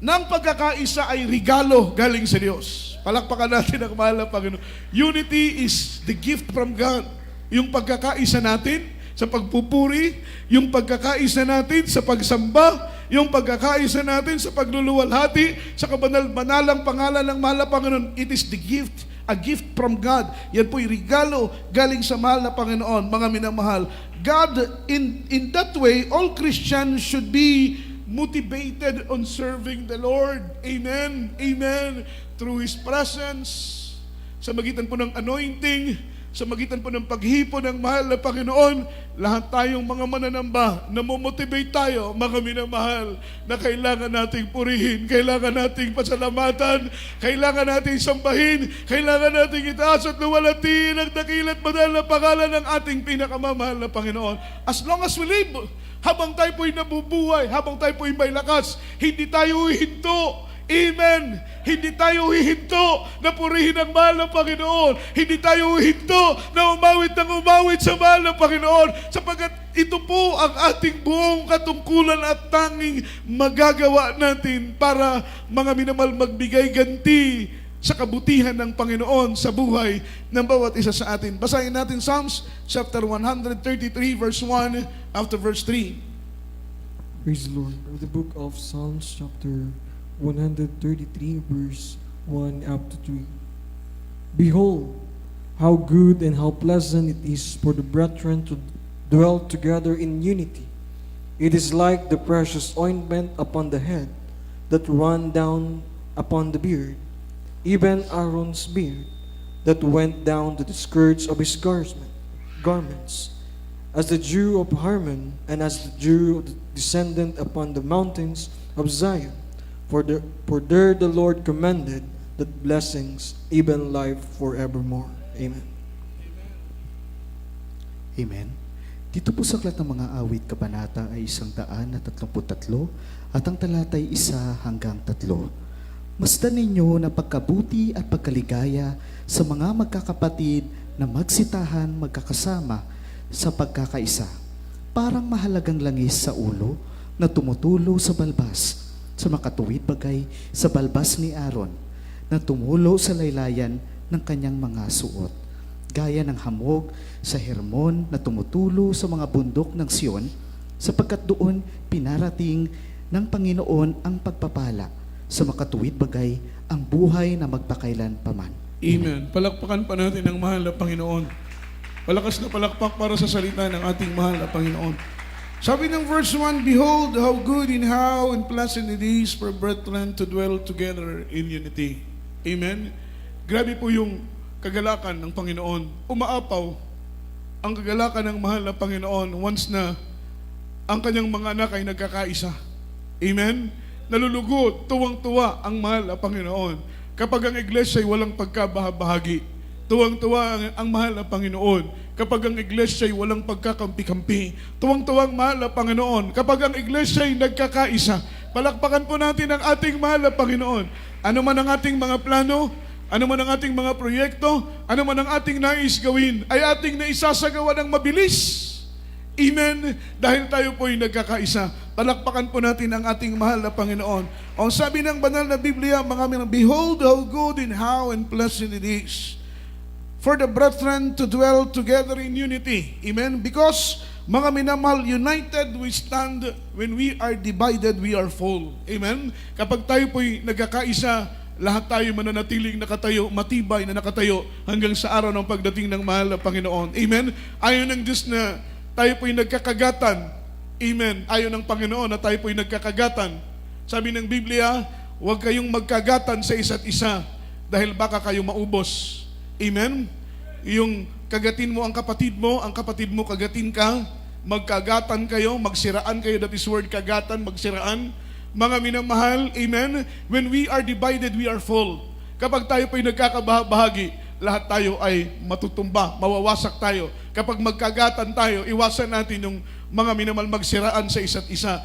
ng pagkakaisa ay regalo galing sa Diyos. Palakpakan natin ang mahal na Panginoon. Unity is the gift from God. Yung pagkakaisa natin sa pagpupuri, yung pagkakaisa natin sa pagsamba, yung pagkakaisa natin sa pagluluwalhati, sa kabanal-banalang pangalan ng mahal na Panginoon, it is the gift, a gift from God. Yan po'y regalo galing sa mahal na Panginoon, mga minamahal. God, in that way, all Christians should be motivated on serving the Lord. Amen. Amen. Through His presence, sa magitan po ng anointing, sa magitan po ng paghipo ng mahal na Panginoon, lahat tayong mga mananamba, namomotivate tayo, mga minamahal, na kailangan nating purihin, kailangan nating pasalamatan, kailangan nating sambahin, kailangan nating itaas at luwalhatiin ang dakilat banal na pangalan ng ating pinakamamahal na Panginoon. As long as we live, habang tayo po'y nabubuhay, habang tayo po'y may lakas, hindi tayo hihinto. Amen. Hindi tayo hihinto na purihin ang mahal ng Panginoon. Hindi tayo hihinto na umawit ng umawit sa mahal ng Panginoon. Sapagkat ito po ang ating buong katungkulan at tanging magagawa natin para, mga minamahal, magbigay ganti sa kabutihan ng Panginoon sa buhay ng bawat isa sa atin. Basahin natin Psalms chapter 133 verse 1 after verse 3. Praise the Lord. The book of Psalms chapter 133 verse 1 up to 3. Behold, how good and how pleasant it is for the brethren to dwell together in unity. It is like the precious ointment upon the head that run down upon the beard, even Aaron's beard that went down to the skirts of his garments, as the dew of Hermon and as the dew of the descendant upon the mountains of Zion. For there the Lord commanded that blessings, even life forevermore. Amen. Amen. Dito po sa aklat ng mga awit, kabanata ay 133 at ang talata ay 1 hanggang 3. Masdan ninyo na pagkabuti at pagkaligaya sa mga magkakapatid na magsitahan magkakasama sa pagkakaisa. Parang mahalagang langis sa ulo na tumutulo sa balbas, sa makatuwid bagay sa balbas ni Aaron na tumulo sa laylayan ng kanyang mga suot. Gaya ng hamog sa Hermon na tumutulo sa mga bundok ng Sion, sapagkat doon pinarating ng Panginoon ang pagpapala, sa makatuwid bagay ang buhay na magpakailan paman. Amen. Palakpakan pa natin ang mahal na Panginoon. Palakas na palakpak para sa salita ng ating mahal na Panginoon. Sabi ng verse 1, Behold, how good and how and pleasant it is for brethren to dwell together in unity. Amen. Grabe po yung kagalakan ng Panginoon. Umaapaw ang kagalakan ng mahal na Panginoon once na ang kanyang mga anak ay nagkakaisa. Amen. Nalulugod, tuwang-tuwa ang mahal na Panginoon. Kapag ang iglesia ay walang pagkabahabahagi, tuwang-tuwa ang mahal na Panginoon. Kapag ang iglesia ay walang pagkakampi-kampi, tuwang-tuwa ang mahal na Panginoon. Kapag ang iglesia ay nagkakaisa, palakpakan po natin ang ating mahal na Panginoon. Ano man ang ating mga plano, ano man ang ating mga proyekto, ano man ang ating nais gawin, ay ating naisasagawa ng mabilis. Amen. Dahil tayo po'y nagkakaisa. Palakpakan po natin ang ating mahal na Panginoon. Ang sabi ng banal na Biblia, mga minamahal, Behold how good and how and pleasant it is for the brethren to dwell together in unity. Amen. Because, mga minamahal, united we stand, when we are divided, we are full. Amen. Kapag tayo po'y nagkakaisa, lahat tayo mananatiling nakatayo, matibay na nakatayo hanggang sa araw ng pagdating ng mahal na Panginoon. Amen. Ayon ng Diyos na tayo po'y nagkakagatan. Amen. Ayon ng Panginoon na tayo po'y nagkakagatan. Sabi ng Biblia, huwag kayong magkagatan sa isa't isa dahil baka kayo maubos. Amen. Yung kagatin mo ang kapatid mo kagatin ka, magkagatan kayo, magsiraan kayo, that is word kagatan, magsiraan. Mga minamahal, amen, when we are divided, we are full. Kapag tayo po'y nagkakabahagi, lahat tayo ay matutumba, mawawasak tayo. Kapag magkagatan tayo, iwasan natin yung mga minamahal magsiraan sa isa't isa.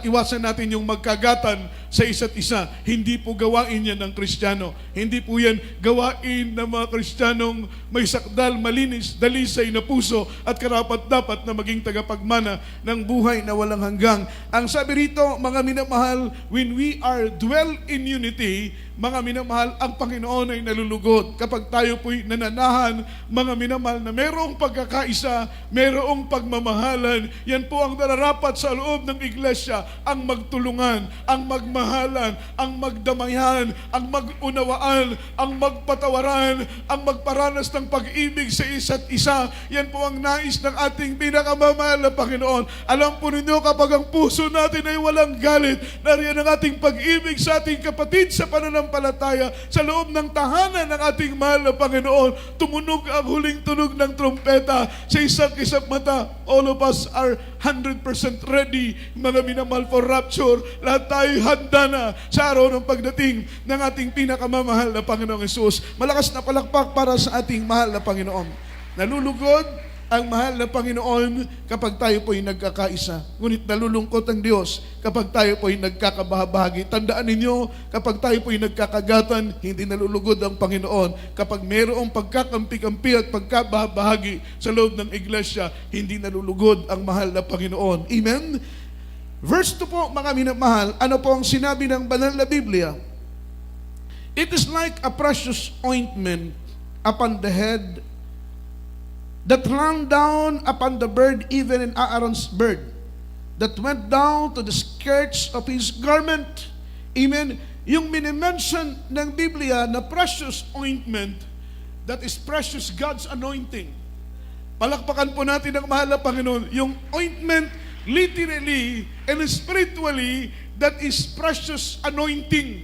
Iwasan natin yung magkagatan sa isa't isa. Hindi po gawain yan ng Kristiyano. Hindi po yan gawain ng mga Kristiyanong may sakdal, malinis, dalisay na puso at karapat-dapat na maging tagapagmana ng buhay na walang hanggang. Ang sabi rito, mga minamahal, when we are dwell in unity, mga minamahal, ang Panginoon ay nalulugod. Kapag tayo po'y nananahan, mga minamahal, na mayroong pagkakaisa, mayroong pagmamahalan, yan po ang nararapat sa loob ng iglesia, ang magtulungan, ang magmahalan, ang magdamayan, ang magunawaan, ang magpatawaran, ang magparanas ng pag-ibig sa isa't isa. Yan po ang nais ng ating pinakamamahal na Panginoon. Alam po ninyo, kapag ang puso natin ay walang galit, nariyan ang ating pag-ibig sa ating kapatid sa pananampalataya, sa loob ng tahanan ng ating mahal na Panginoon, tumunog ang huling tunog ng trumpeta sa isang kisap mata. All of us are 100% ready, mga minamahal, for rapture. Lahat tayo handa na sa araw ng pagdating ng ating pinakamamahal na Panginoong Hesus. Malakas na palakpak para sa ating mahal na Panginoon. Nalulugod ang mahal na Panginoon kapag tayo po'y nagkakaisa. Ngunit nalulungkot ang Diyos kapag tayo po'y nagkakabahabahagi. Tandaan ninyo, kapag tayo po'y nagkakagatan, hindi nalulugod ang Panginoon. Kapag mayroong pagkakampi-kampi at pagkabahabahagi sa loob ng iglesia, hindi nalulugod ang mahal na Panginoon. Amen? Verse 2 po, mga minamahal, ano po ang sinabi ng banal na Biblia? It is like a precious ointment upon the head that ran down upon the bird, even in Aaron's bird, that went down to the skirts of his garment. Amen. Yung minimension ng Biblia na precious ointment, that is precious God's anointing. Palakpakan po natin ang mahal na Panginoon. Yung ointment, literally and spiritually, that is precious anointing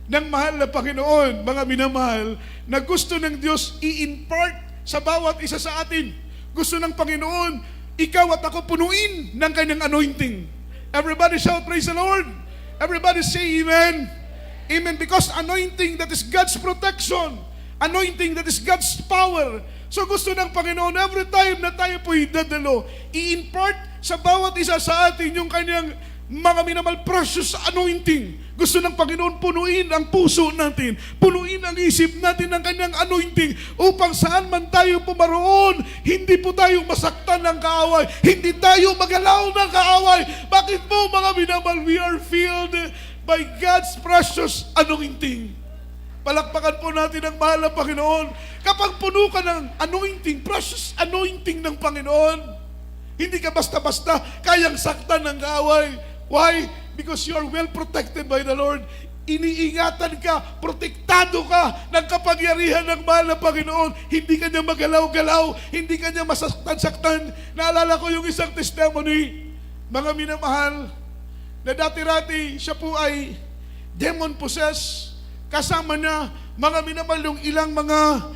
ng mahal na Panginoon, mga minamahal, na gusto ng Diyos i-impart sa bawat isa sa atin. Gusto ng Panginoon, ikaw at ako punuin ng kanyang anointing. Everybody shout, praise the Lord. Everybody say amen. Amen. Because anointing, that is God's protection. Anointing, that is God's power So gusto ng Panginoon, every time na tayo po'y dadalo, i-impart sa bawat isa sa atin yung kanyang mga minamahal precious anointing. Gusto ng Panginoon punuin ang puso natin, punuin ang isip natin ng kanyang anointing upang saan man tayo pumaroon, hindi po tayo masaktan ng kaaway, hindi tayo magalaw ng kaaway. Bakit po mga minamahal? We are filled by God's precious anointing. Palakpakan po natin ang mahal na Panginoon. Kapag puno ka ng anointing, precious anointing ng Panginoon, hindi ka basta-basta kayang saktan ng kaaway. Why? Because you are well protected by the Lord. Iniingatan ka, protektado ka ng kapangyarihan ng mahal na Panginoon. Hindi ka niya magalaw-galaw, hindi ka niya masaktan-saktan. Naalala ko yung isang testimony, mga minamahal, na dati-rati siya po ay demon possessed. Kasama niya, mga minamahal, yung ilang mga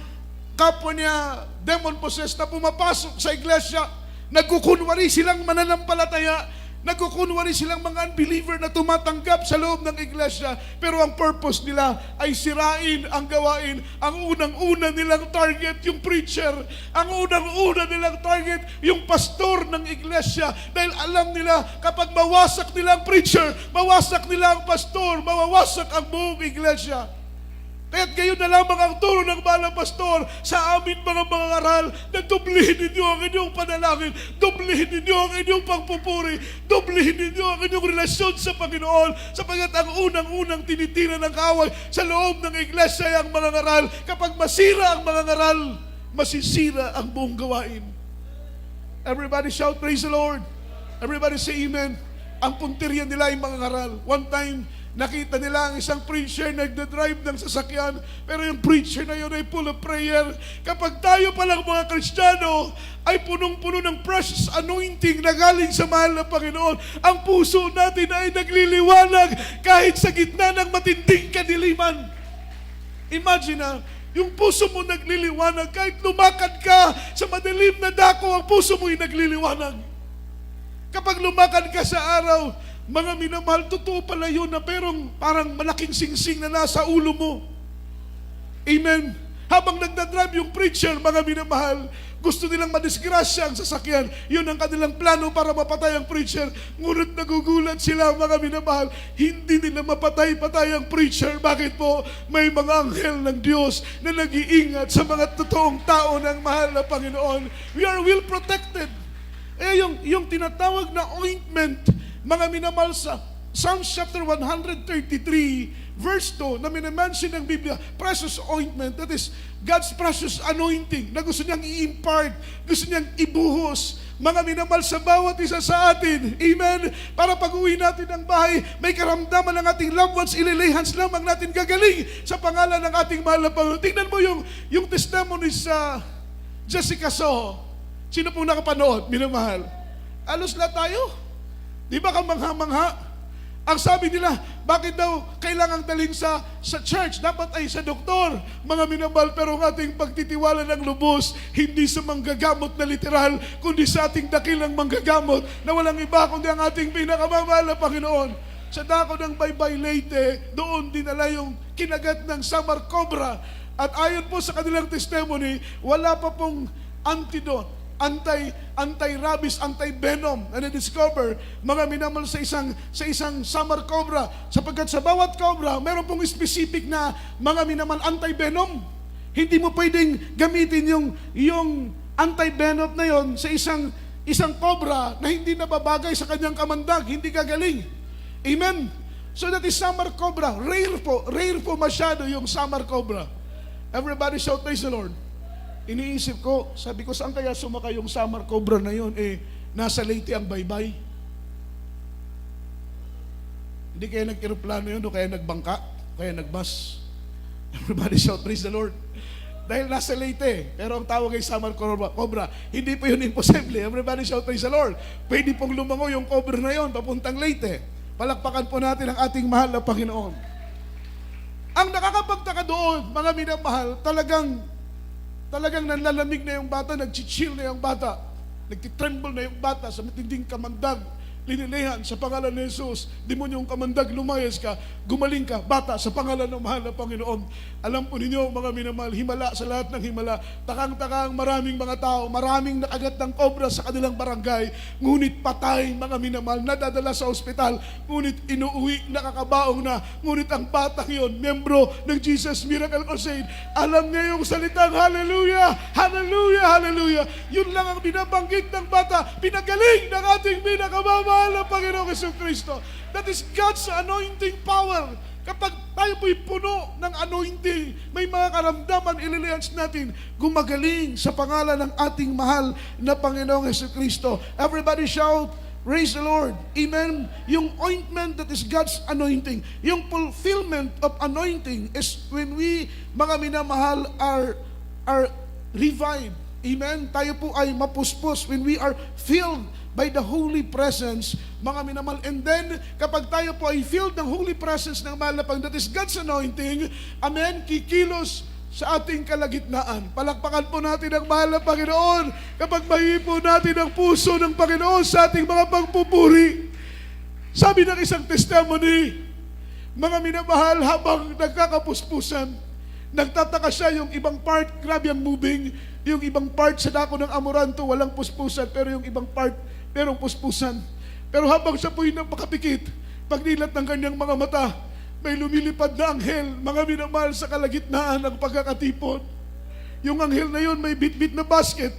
kapwa niya, demon possessed na pumapasok sa iglesia. Nagkukunwari silang mananampalataya, nagkukunwari silang mga unbeliever na tumatanggap sa loob ng iglesia, pero ang purpose nila ay sirain ang gawain. Ang unang-una nilang target yung preacher, ang unang-una nilang target yung pastor ng iglesia, dahil alam nila kapag mawasak nila ang preacher, mawasak nila ang pastor, mawawasak ang buong iglesia. Kaya't gayon na lamang ang turo ng balang pastor sa amin mga aral na dublihin ninyo ang inyong panalangin, dublihin ninyo ang inyong pagpupuri, dublihin ninyo ang inyong relasyon sa Panginoon, sapagkat ang unang-unang tinitira ng kaaway sa loob ng iglesia ay ang mga aral. Kapag masira ang mga aral, masisira ang buong gawain. Everybody shout, praise the Lord. Everybody say amen. Ang punteriya nila ay mga aral. One time, nakita nila ang isang preacher nagdadrive ng sasakyan, pero yung preacher na yun ay full of prayer. Kapag tayo palang mga Kristiyano ay punong-puno ng precious anointing na galing sa mahal na Panginoon, ang puso natin ay nagliliwanag kahit sa gitna ng matinding kadiliman. Imagine yung puso mo nagliliwanag, kahit lumakad ka sa madilim na dako, ang puso mo ay nagliliwanag. Kapag lumakad ka sa araw, mga minamahal, totoo pala yun na parang malaking singsing na nasa ulo mo. Amen. Habang nagdadrive yung preacher, mga minamahal, gusto nilang madisgrasya ang sasakyan. Yun ang kanilang plano para mapatay ang preacher. Ngunit nagugulat sila, mga minamahal, hindi nila mapatay-patay ang preacher. Bakit po? May mga anghel ng Diyos na nag-iingat sa mga totoong tao ng mahal na Panginoon. We are well protected. Yung tinatawag na ointment, mga minamahal, sa Psalms chapter 133, verse 2, na minamention ng Biblia, precious ointment, that is God's precious anointing, na gusto niyang i-impart, gusto niyang ibuhos, mga minamahal, sa bawat isa sa atin. Amen? Para pag-uwi natin ng bahay, may karamdaman ng ating loved ones, ililay hands lamang natin gagaling sa pangalan ng ating mahal na Panginoon. Tingnan mo yung testimony sa Jessica Soho. Sino pong nakapanood, minamahal? Alos na tayo. Di ba kamangha-mangha? Ang sabi nila, bakit daw kailangang dalhin sa church? Dapat ay sa doktor, mga minamahal. Pero ang ating pagtitiwala ng lubos, hindi sa manggagamot na literal, kundi sa ating dakilang manggagamot na walang iba kundi ang ating pinakamamahal na Panginoon. Sa dako ng Baybay Leyte, doon dinala yung kinagat ng Samar Cobra. At ayon po sa kanilang testimony, wala pa pong antidote, anti-rabies, anti-venom na na-discover, mga minamahal, sa isang Samar Cobra, sapagkat sa bawat cobra meron pong specific na, mga minamahal, anti-venom. Hindi mo pwedeng gamitin yung anti-venom na yon sa isang cobra na hindi nababagay sa kanyang kamandag, hindi gagaling. Amen? So that is Samar Cobra. Rare po masyado yung Samar Cobra. Everybody shout, praise the Lord. Iniisip ko, sabi ko, saan kaya sumakay yung Samar Cobra na yun? Nasa Leyte ang baybay. Hindi kaya nag-aeroplano yun, o kaya nagbangka, o kaya nagbus. Everybody shout, praise the Lord. Dahil nasa Leyte, pero ang tawag ay Samar Cobra. Hindi po yun imposible. Everybody shout, praise the Lord. Pwede pong lumango yung cobra na yun, papuntang Leyte. Palakpakan po natin ang ating mahal na Panginoon. Ang nakakapagtaka doon, mga minamahal, talagang nanlalamig na yung bata, nag-chill na yung bata, nagtitremble na yung bata sa matinding kamandag linilihan sa pangalan ni Jesus. Demonyong kamandag, lumayas ka, gumaling ka, bata, sa pangalan ng mahal na Panginoon. Alam po ninyo, mga minamahal, himala sa lahat ng himala. Takang-takang maraming mga tao, maraming nakagat ng kobra sa kanilang barangay, ngunit patay, mga minamahal, nadadala sa ospital, ngunit inuuwi, nakakabaong na, ngunit ang batang yon, membro ng Jesus Miracle Crusade, alam niya yung salitang hallelujah, hallelujah, hallelujah. Yun lang ang binabanggit ng bata, pinagaling ng ating pinakamamahal na Panginoong Jesucristo. That is God's anointing power. Kapag tayo po'y puno ng anointing, may mga karamdaman, ililians natin, gumagaling sa pangalan ng ating mahal na Panginoong Jesucristo. Everybody shout, praise the Lord. Amen. Yung ointment, that is God's anointing. Yung fulfillment of anointing is when we, mga minamahal, are revived. Amen. Tayo po ay mapuspos when we are filled by the holy presence, mga minamahal. And then, kapag tayo po ay filled ng holy presence ng mahal na Panginoon, that is God's anointing, amen, kikilos sa ating kalagitnaan. Palakpakan po natin ang mahal na Panginoon kapag mahipo natin ang puso ng Panginoon sa ating mga pagpupuri. Sabi ng isang testimony, mga minamahal, habang nagkakapuspusan, nagtataka siya, yung ibang part, grabe ang moving, yung ibang part sa dako ng Amoranto, walang puspusan, pero yung ibang part, merong puspusan. Pero habang siya po'y napakapikit, pagnilat ng kanyang mga mata, may lumilipad na anghel, mga minamahal, sa kalagitnaan ng pagkakatipon. Yung anghel na yun may bit-bit na basket,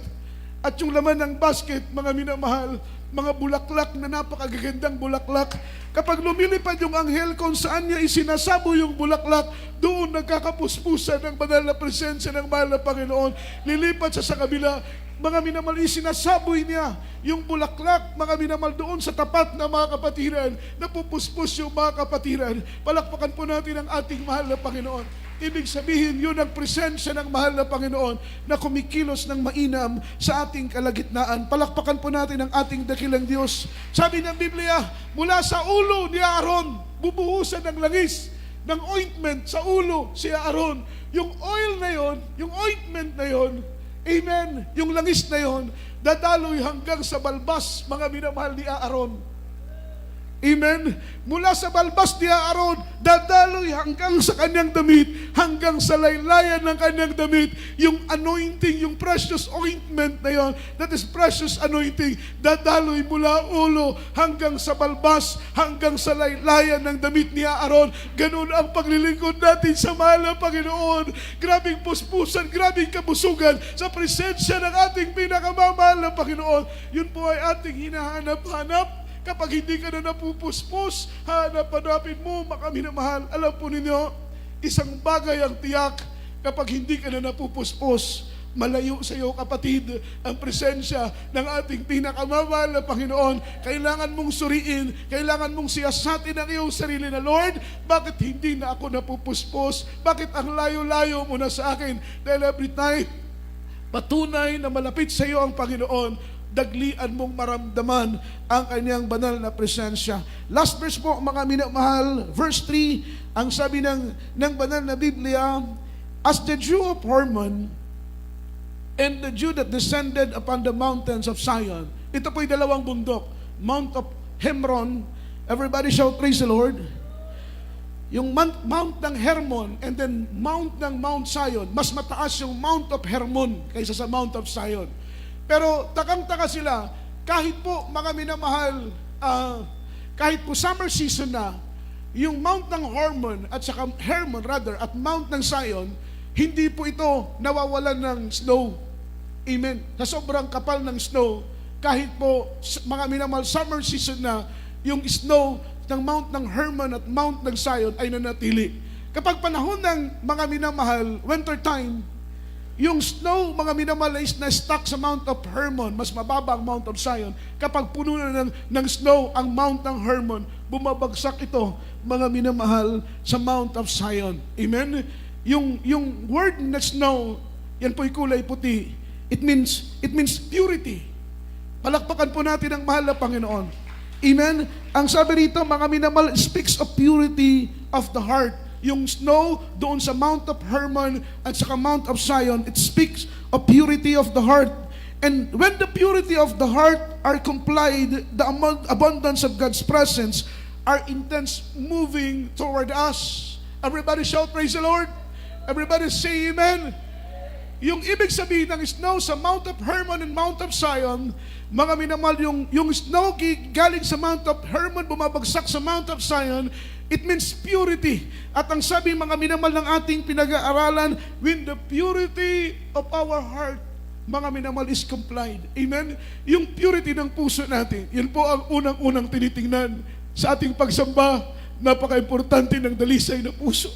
at yung laman ng basket, mga minamahal, mga bulaklak na napakagagandang bulaklak. Kapag lumilipad yung anghel kung saan niya isinasabo yung bulaklak, doon nagkakapuspusan ng banal na presensya ng mahal na Panginoon. Lilipat siya sa kabila, mga minamahal, isinasaboy niya yung bulaklak, mga minamahal, doon sa tapat na mga kapatiran, napupuspos yung mga kapatiran. Palakpakan po natin ang ating mahal na Panginoon. Ibig sabihin, yun ang presensya ng mahal na Panginoon na kumikilos ng mainam sa ating kalagitnaan. Palakpakan po natin ang ating dakilang Diyos. Sabi ng Biblia, mula sa ulo ni Aaron, bubuhusan ng langis, ng ointment sa ulo si Aaron. Yung oil na yon, yung ointment na yon, amen, yung langis na yon, dadaloy hanggang sa balbas, mga minamahal, ni Aaron. Amen. Mula sa balbas ni Aaron, dadaloy hanggang sa kanyang damit, hanggang sa laylayan ng kanyang damit, yung anointing, yung precious ointment na yon, that is precious anointing, dadaloy mula ulo hanggang sa balbas, hanggang sa laylayan ng damit ni Aaron. Ganun ang paglilingkod natin sa mahal na Panginoon. Grabing puspusan, grabing kabusugan sa presensya ng ating pinakamamahal na Panginoon. Yun po ay ating hinahanap-hanap. Kapag hindi ka na napupuspos, hanap-hanapin mo, mga minamahal. Alam po ninyo, isang bagay ang tiyak, kapag hindi ka na napupuspos, malayo sa iyo, kapatid, ang presensya ng ating pinakamamahal na Panginoon. Kailangan mong suriin, kailangan mong siyasatin ang iyong sarili na, Lord, bakit hindi na ako napupuspos? Bakit ang layo-layo mo na sa akin? Dahil every time, patunay na malapit sa iyo ang Panginoon, daglian mong maramdaman ang kanyang banal na presensya. Last verse po, mga minamahal, verse 3, ang sabi ng banal na Biblia, as the dew of Hermon and the dew that descended upon the mountains of Zion. Ito po'y dalawang bundok, Mount of Hermon. Everybody shout, praise the Lord. Yung Mount ng Hermon and then Mount ng Mount Zion, mas mataas yung Mount of Hermon kaysa sa Mount of Zion. Pero takang-taka sila, kahit po, mga minamahal, kahit po summer season na, yung Mount ng Hermon at Mount ng Zion, hindi po ito nawawalan ng snow. Amen. Sa sobrang kapal ng snow, kahit po, mga minamahal, summer season na, yung snow ng Mount ng Hermon at Mount ng Zion ay nanatili. Kapag panahon ng mga minamahal, winter time, yung snow, mga minamahal, is na-stuck sa Mount of Hermon, mas mababa ang Mount of Zion. Kapag puno na ng snow ang Mount ng Hermon, bumabagsak ito, mga minamahal, sa Mount of Zion. Amen? Yung word na snow, yan po'y kulay puti. It means purity. Palakpakan po natin ang mahal na Panginoon. Amen? Ang sabi rito, mga minamahal, speaks of purity of the heart. Yung snow doon sa Mount of Hermon at sa Mount of Zion, it speaks of purity of the heart. And when the purity of the heart are complied, the abundance of God's presence, are intense moving toward us. Everybody shout, praise the Lord. Everybody say amen. Yung ibig sabihin ng snow sa Mount of Hermon and Mount of Zion, mga minamahal, yung snow galing sa Mount of Hermon, bumabagsak sa Mount of Zion, it means purity. At ang sabi mga minamahal ng ating pinag-aaralan, when the purity of our heart, mga minamahal, is complied. Amen? Yung purity ng puso natin, yan po ang unang-unang tinitingnan sa ating pagsamba. Napaka-importante ng dalisay na puso.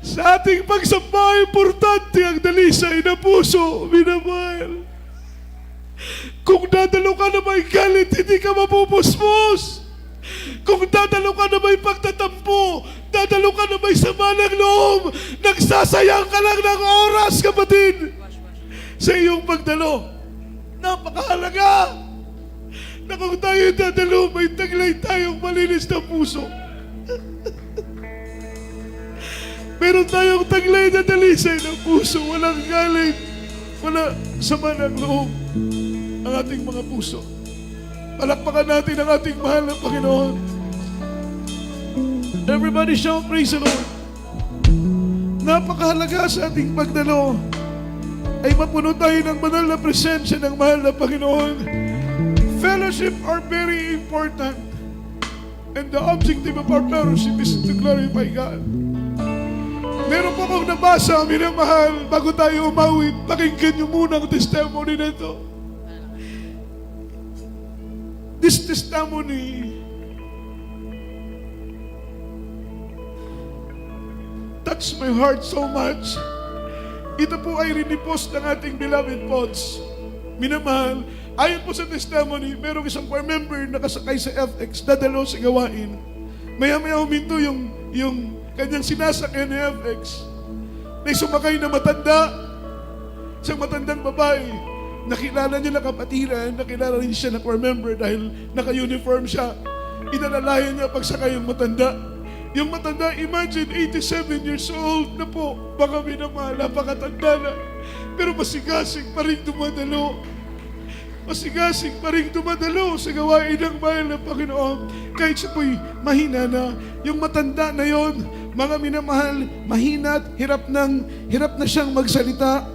Sa ating pagsamba, importante ang dalisay na puso, minamahal. Kung dadalo ka na may galit, hindi ka mapupuspos. Kung dadalo ka na may pagtatampo, dadalo ka na may sama ng loob, nagsasayang ka lang ng oras, kapatid, sa iyong pagdalo. Napakahalaga na kung tayo dadalo, may taglay tayong malinis na puso. Meron tayong taglay na dalisay ng puso, walang galit, wala sama ng loob ang ating mga puso. Palakpakan natin ang ating mahal na Panginoon. Everybody shout, praise the Lord. Napakahalaga sa ating pagdalo ay mapuno tayo ng banal na presensya ng mahal na Panginoon. Fellowship are very important, and the objective of our fellowship is to glorify God. Meron po akong nabasa, minamahal, bago tayo umawit, pakinggan niyo muna ang testimony na ito. This testimony touched my heart so much. Ito po ay rinipost ng ating beloved pods. Minamahal, ayon po sa testimony, merong isang choir member na kasakay sa FX, dadalo sa gawain. Maya-maya huminto yung kanyang sinasakyan ni FX. May sumakay na matanda, isang matandang babae. Nakilala niya na kapatiran, nakilala rin siya na choir member dahil naka-uniform siya. Inalalayan niya pagsakay yung matanda. Yung matanda, imagine, 87 years old na po. Baka minamahal, napakatanda na. Pero masigasig pa rin dumadalo. Masigasig pa rin dumadalo sa gawain ng mahal na Panginoon. Kahit siya po'y mahina na. Yung matanda na yon, mga minamahal, mahina at hirap na siyang magsalita.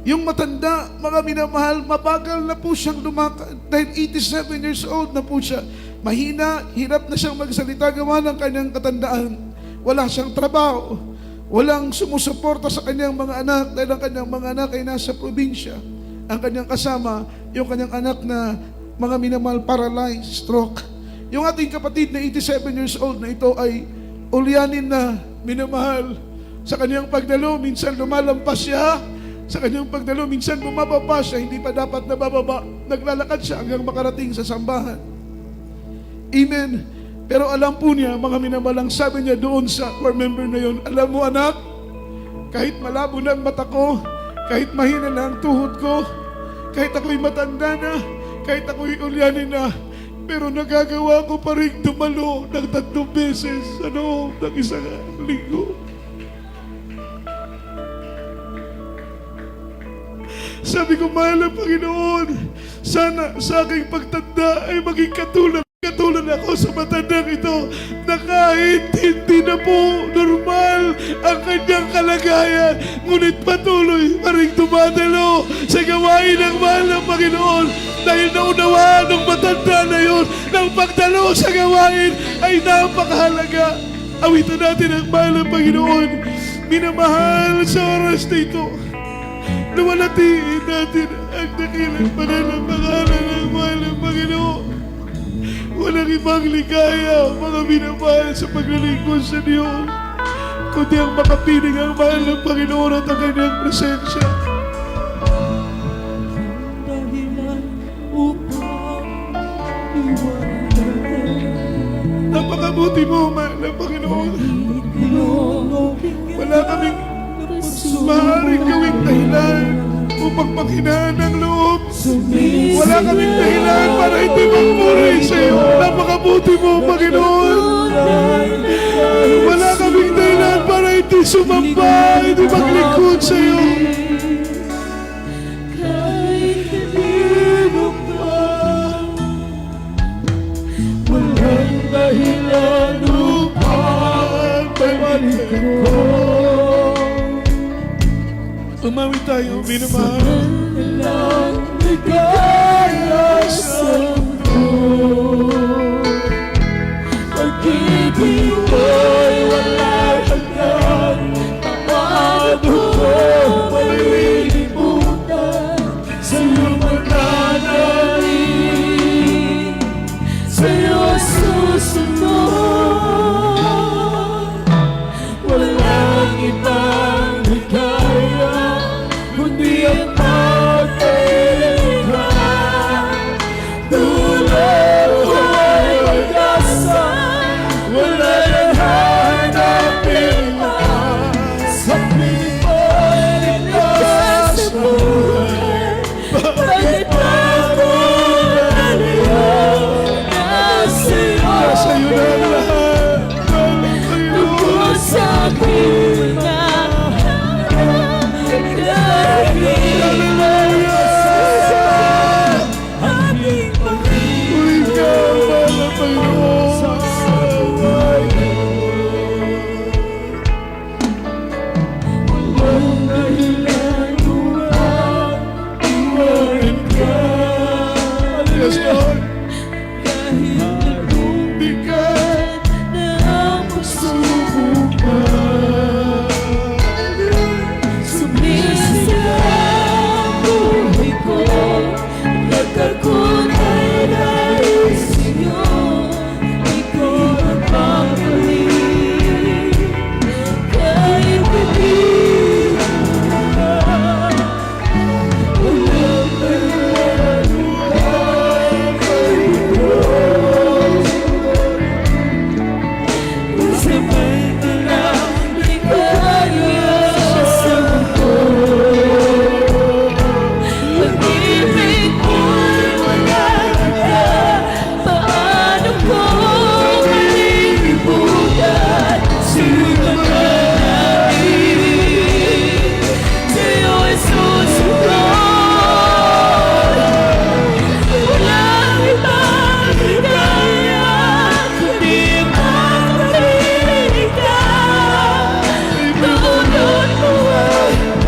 Yung matanda, mga minamahal, mabagal na po siyang lumakad dahil 87 years old na po siya. Mahina, hirap na siyang magsalita gawa ng kanyang katandaan. Wala siyang trabaho. Walang sumusuporta sa kanyang mga anak dahil ang kanyang mga anak ay nasa probinsya. Ang kanyang kasama, yung kanyang anak na mga minamahal, paralyzed, stroke. Yung ating kapatid na 87 years old na ito ay ulyanin na, minamahal. Sa kanyang pagdalo, minsan lumalampas siya. Sa kanyang pagdalo, minsan bumababa siya, hindi pa dapat nabababa. Naglalakad siya hanggang makarating sa sambahan. Amen. Pero alam po niya, mga minamalang, sabi niya doon sa choir member na yun, alam mo anak, kahit malabo na ang mata ko, kahit mahina na ang tuhod ko, kahit ako'y matanda na, kahit ako'y ulyanin na, pero nagagawa ko pa rin dumalo ng 3 beses sa loob ng isang linggo. Sabi ko, mahal na Panginoon, sana sa aking pagtanda ay maging katulad ako sa matandang ito na kahit hindi na po normal ang kanyang kalagayan, ngunit patuloy pa rin dumadalo sa gawain ng mahal ng Panginoon dahil naunawaan ng matanda na yun ng pagdalo sa gawain ay napakahalaga. Awitan natin ang mahal ng Panginoon. Minamahal sa oras na ito, luwalatiin natin ang dakilang banal ng pangalan ng mahal ng Panginoon. Walang ibang ligaya, mga minamahal, sa paglilingkod sa Diyos, kundi ang makapiling ang mahal ng Panginoon at ang kanyang presensya. Napakabuti mo, mahal ng Panginoon. Wala kaming maaaring gawing dahilan upang panghinaan ng loob. Wala kaming dahilan para hindi magpuri sa iyo. Napakabuti mo, Panginoon. Wala kaming dahilan para hindi sumamba, hindi maglingkod sa iyo. Bumawi tayo, minamahal. Walang ligaya sa mundo. Pag-ibig ko'y walang hanggan. Paano ko malilimutan? Sa'yo mananalig, sa'yo susunod. Walang ibang ligaya kundi ang pagkalinga. Tulad ay pag-asa, wala nang hanapin pa. Sa piling mo'y ligtas sa buhay. Bakit ako naliyaw na sa'yo? Sa'yo na ang lahat. Tungkol sa aking Yes, Lord.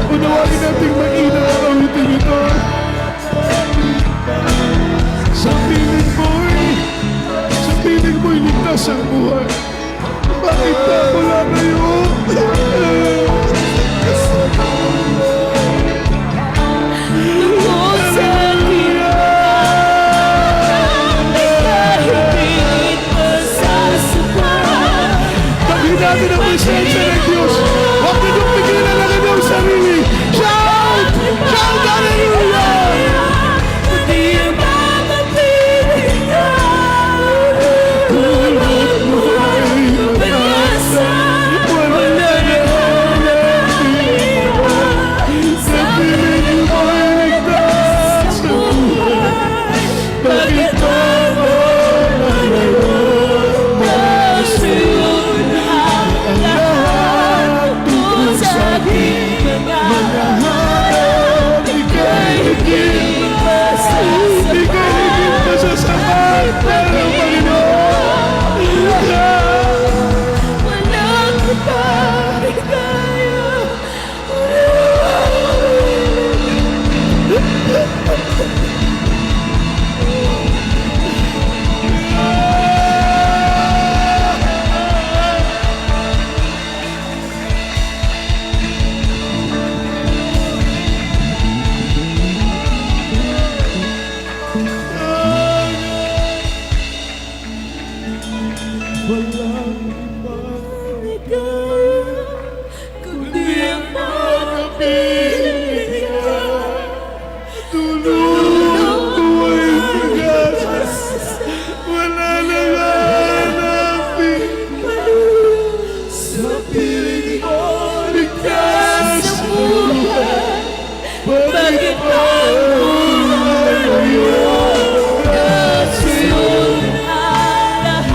Unawain nating mag-ina ang awitin ito. Sa piling mo'y ligtas ang buhay. Bakit pa wala kayo? tungkol sa aking kahit masasaktan. Paghin natin ang presensya ng Diyos. Huwag ninyong pigilan ang inyong sarili. Shout! Shout! Hallelujah! Kundi ang mamapiling ka. Tulad mo ay pag-asa, wala nang hanapin pa. Sa piling mo'y ligtas sa buhay. Bakit ako nalayo na sa'yo ang lahat? Tungkol sa aking mga hanap, ika'y higit pa sa Masasapat na ng Panginoon. walang ibang ligaya. Walang ibang Ligaya, kundi ang makapiling ka. tulong buhay pag-asa. Wala nang hanapin. Sa piling mo, ligtas sa buhay. Bakit ako nalayo na sa'yo ang lahat?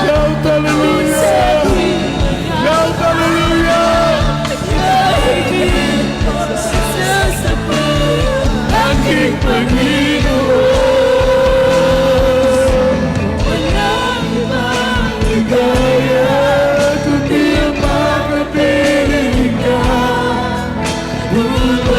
Shout hallelujah! Sa aking mga Shout hallelujah! kahit masasaktan. Aking Panginoon. Walang ibang Ligaya, kundi ang makapiling ka. Tulong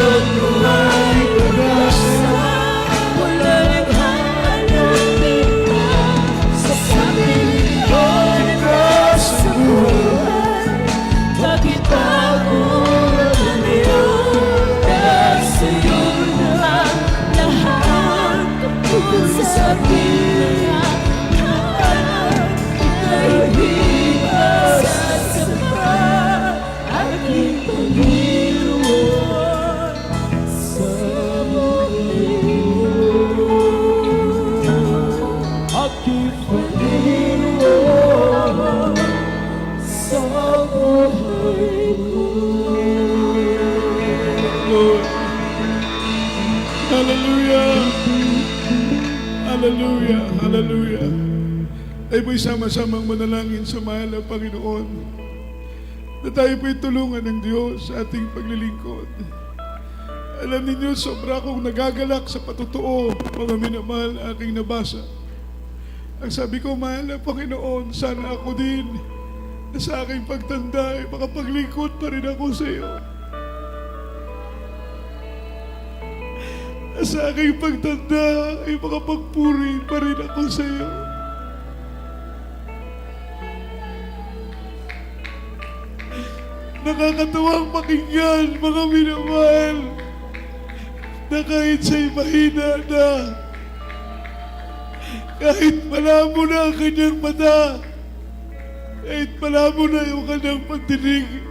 Hallelujah. Hallelujah. Hallelujah. Tayo po'y sama-samang manalangin sa mahal na Panginoon na tayo po'y tulungan ng Diyos sa ating paglilingkod. Alam ninyo, sobra akong nagagalak sa patotoo, mga minamahal na aking nabasa. Ang sabi ko, mahal na Panginoon, sana ako din na sa aking pagtanda ay makapaglingkod pa rin ako sa iyo. Na sa aking pagtanda ay makapagpuri pa rin ako sa iyo. Nakakatawang pakinggan, mga minamahal, na kahit siya'y mahina na, kahit malabo na ang kanyang mata, kahit malabo na yung kanyang pagdinig,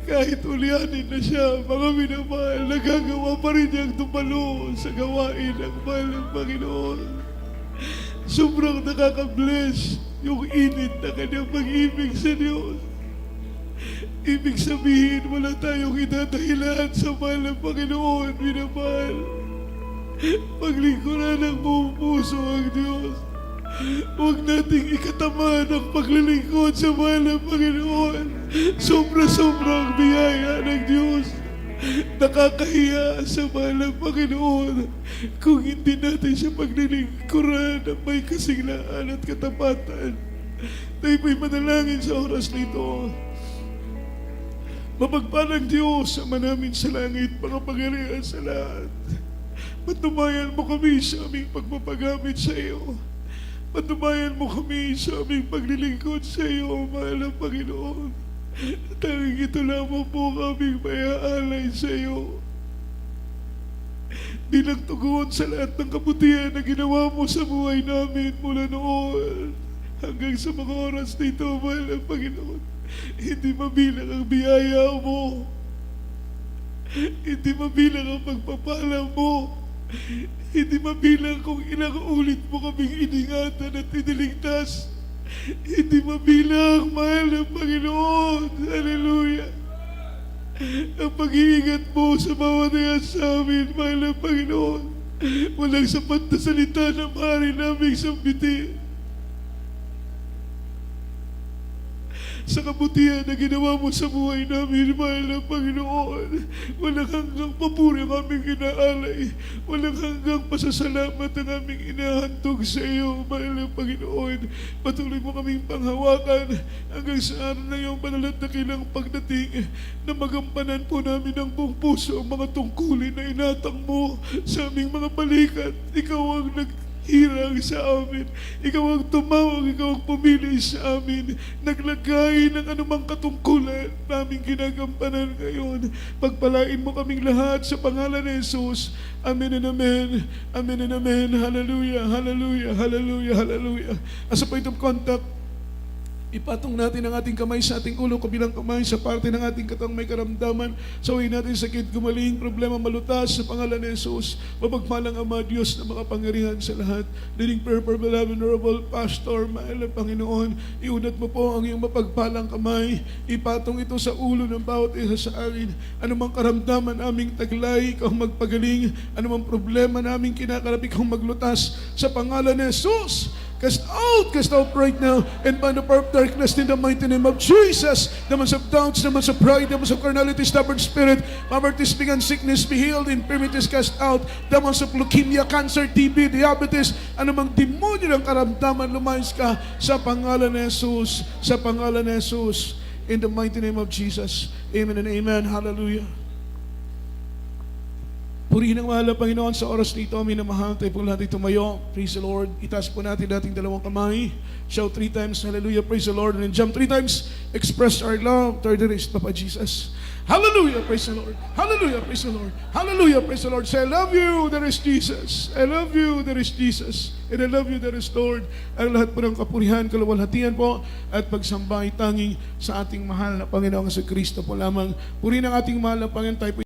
kahit ulyanin na siya, mga minamahal, nagagawa pa rin niyang tumalo sa gawain ng mahal ng Panginoon. Sobrang nakaka-bless yung init na kanyang pag-ibig sa Diyos. Ibig sabihin, wala tayong itatahilan sa mahal ng Panginoon, minamahal. Paglingkuran ng buong puso ang Diyos. Huwag nating ikataman ang paglilingkod sa mahal ng Panginoon. Sobra-sobrang biyaya ng Diyos. Nakakahiya sa mahal ng Panginoon kung hindi natin siya paglilingkuran ng may kasiglaan at katapatan. Tayo po'y manalangin sa oras nito. Mapagpalang Diyos, Ama namin sa langit, makapangyarihan sa lahat. Patubayan mo kami sa aming pagpapagamit sa iyo. Patubayan mo kami sa aming paglilingkod sa iyo, mahal ng Panginoon. Tanging ito lamang po kaming mayaalay sa iyo. Bilang tugon sa lahat ng kabutihan na ginawa mo sa buhay namin mula noon hanggang sa mga oras nito, mahal ng Panginoon. Hindi mabilang ang biyaya mo. Hindi mabilang ang pagpapala mo. Hindi mabilang kung ilang ulit mo kaming iningatan at iniligtas. Hindi mabilang, mahal ng Panginoon. Hallelujah. Ang pag-iingat mo sa bawat isa sa amin, mahal ng Panginoon. Walang sapat na salita na maaari naming sambitin. Sa kabutihan na ginawa mo sa buhay namin, mahal ng Panginoon. Walang hanggang papuri ang aming inaalay. Walang hanggang pasasalamat ang aming inahandog sa iyo, mahal ng Panginoon. Patuloy mo kaming panghawakan hanggang sa araw na iyong banal at dakilang pagdating na magampanan po namin ng buong puso ang mga tungkulin na inatang mo sa aming mga balikat. Ikaw ang hirang sa amin. Ikaw ang tumawag, ikaw ang pumili sa amin. Naglagay ng anumang katungkulan namin ginagampanan ngayon. Pagpalain mo kaming lahat sa pangalan ni Jesus. Amen and amen. Amen and amen. Hallelujah, hallelujah, hallelujah, hallelujah. As a point of contact, ipatong natin ang ating kamay sa ating ulo, kabilang kamay sa parte ng ating katang may karamdaman. Sawayin natin sakit, gumaling, problema malutas sa pangalan ni Jesus. Mapagpalang Ama Diyos na makapangyarihan sa lahat. Leading prayer for beloved Honorable Pastor, mahal na Panginoon, iunat mo po ang iyong mapagpalang kamay. Ipatong ito sa ulo ng bawat isa sa amin. Anumang karamdaman aming taglay, ikaw magpagaling. Anumang problema naming kinakarap, ikaw maglutas sa pangalan ni Jesus. Cast out right now, and bind the power of darkness in the mighty name of Jesus. Demons of doubts, demons of pride, demons of carnality, stubborn spirit, poverty, and sickness be healed, infirmities cast out, demons of leukemia, cancer, TB, diabetes, anumang demonyo ng karamdaman, lumayas ka sa pangalan ni Jesus, sa pangalan ni Jesus, in the mighty name of Jesus. Amen and amen. Hallelujah. Purihin ang mahal na Panginoon sa oras nito. Minamahal tayo po lahat tumayo. Praise the Lord. Itaas po natin dating dalawang kamay. Shout 3 times, hallelujah, praise the Lord. And then jump 3 times, express our love to our dearest Papa Jesus. Hallelujah, praise the Lord. Hallelujah, praise the Lord. Hallelujah, praise the Lord. Say, I love you, there is Jesus. I love you, there is Jesus. And I love you, there is Lord. Ang lahat po ng kapurihan, kaluwalhatian po, at pagsamba ay tanging sa ating mahal na Panginoong sa Kristo po lamang. Purihin ang ating mahal na Panginoon, tayo po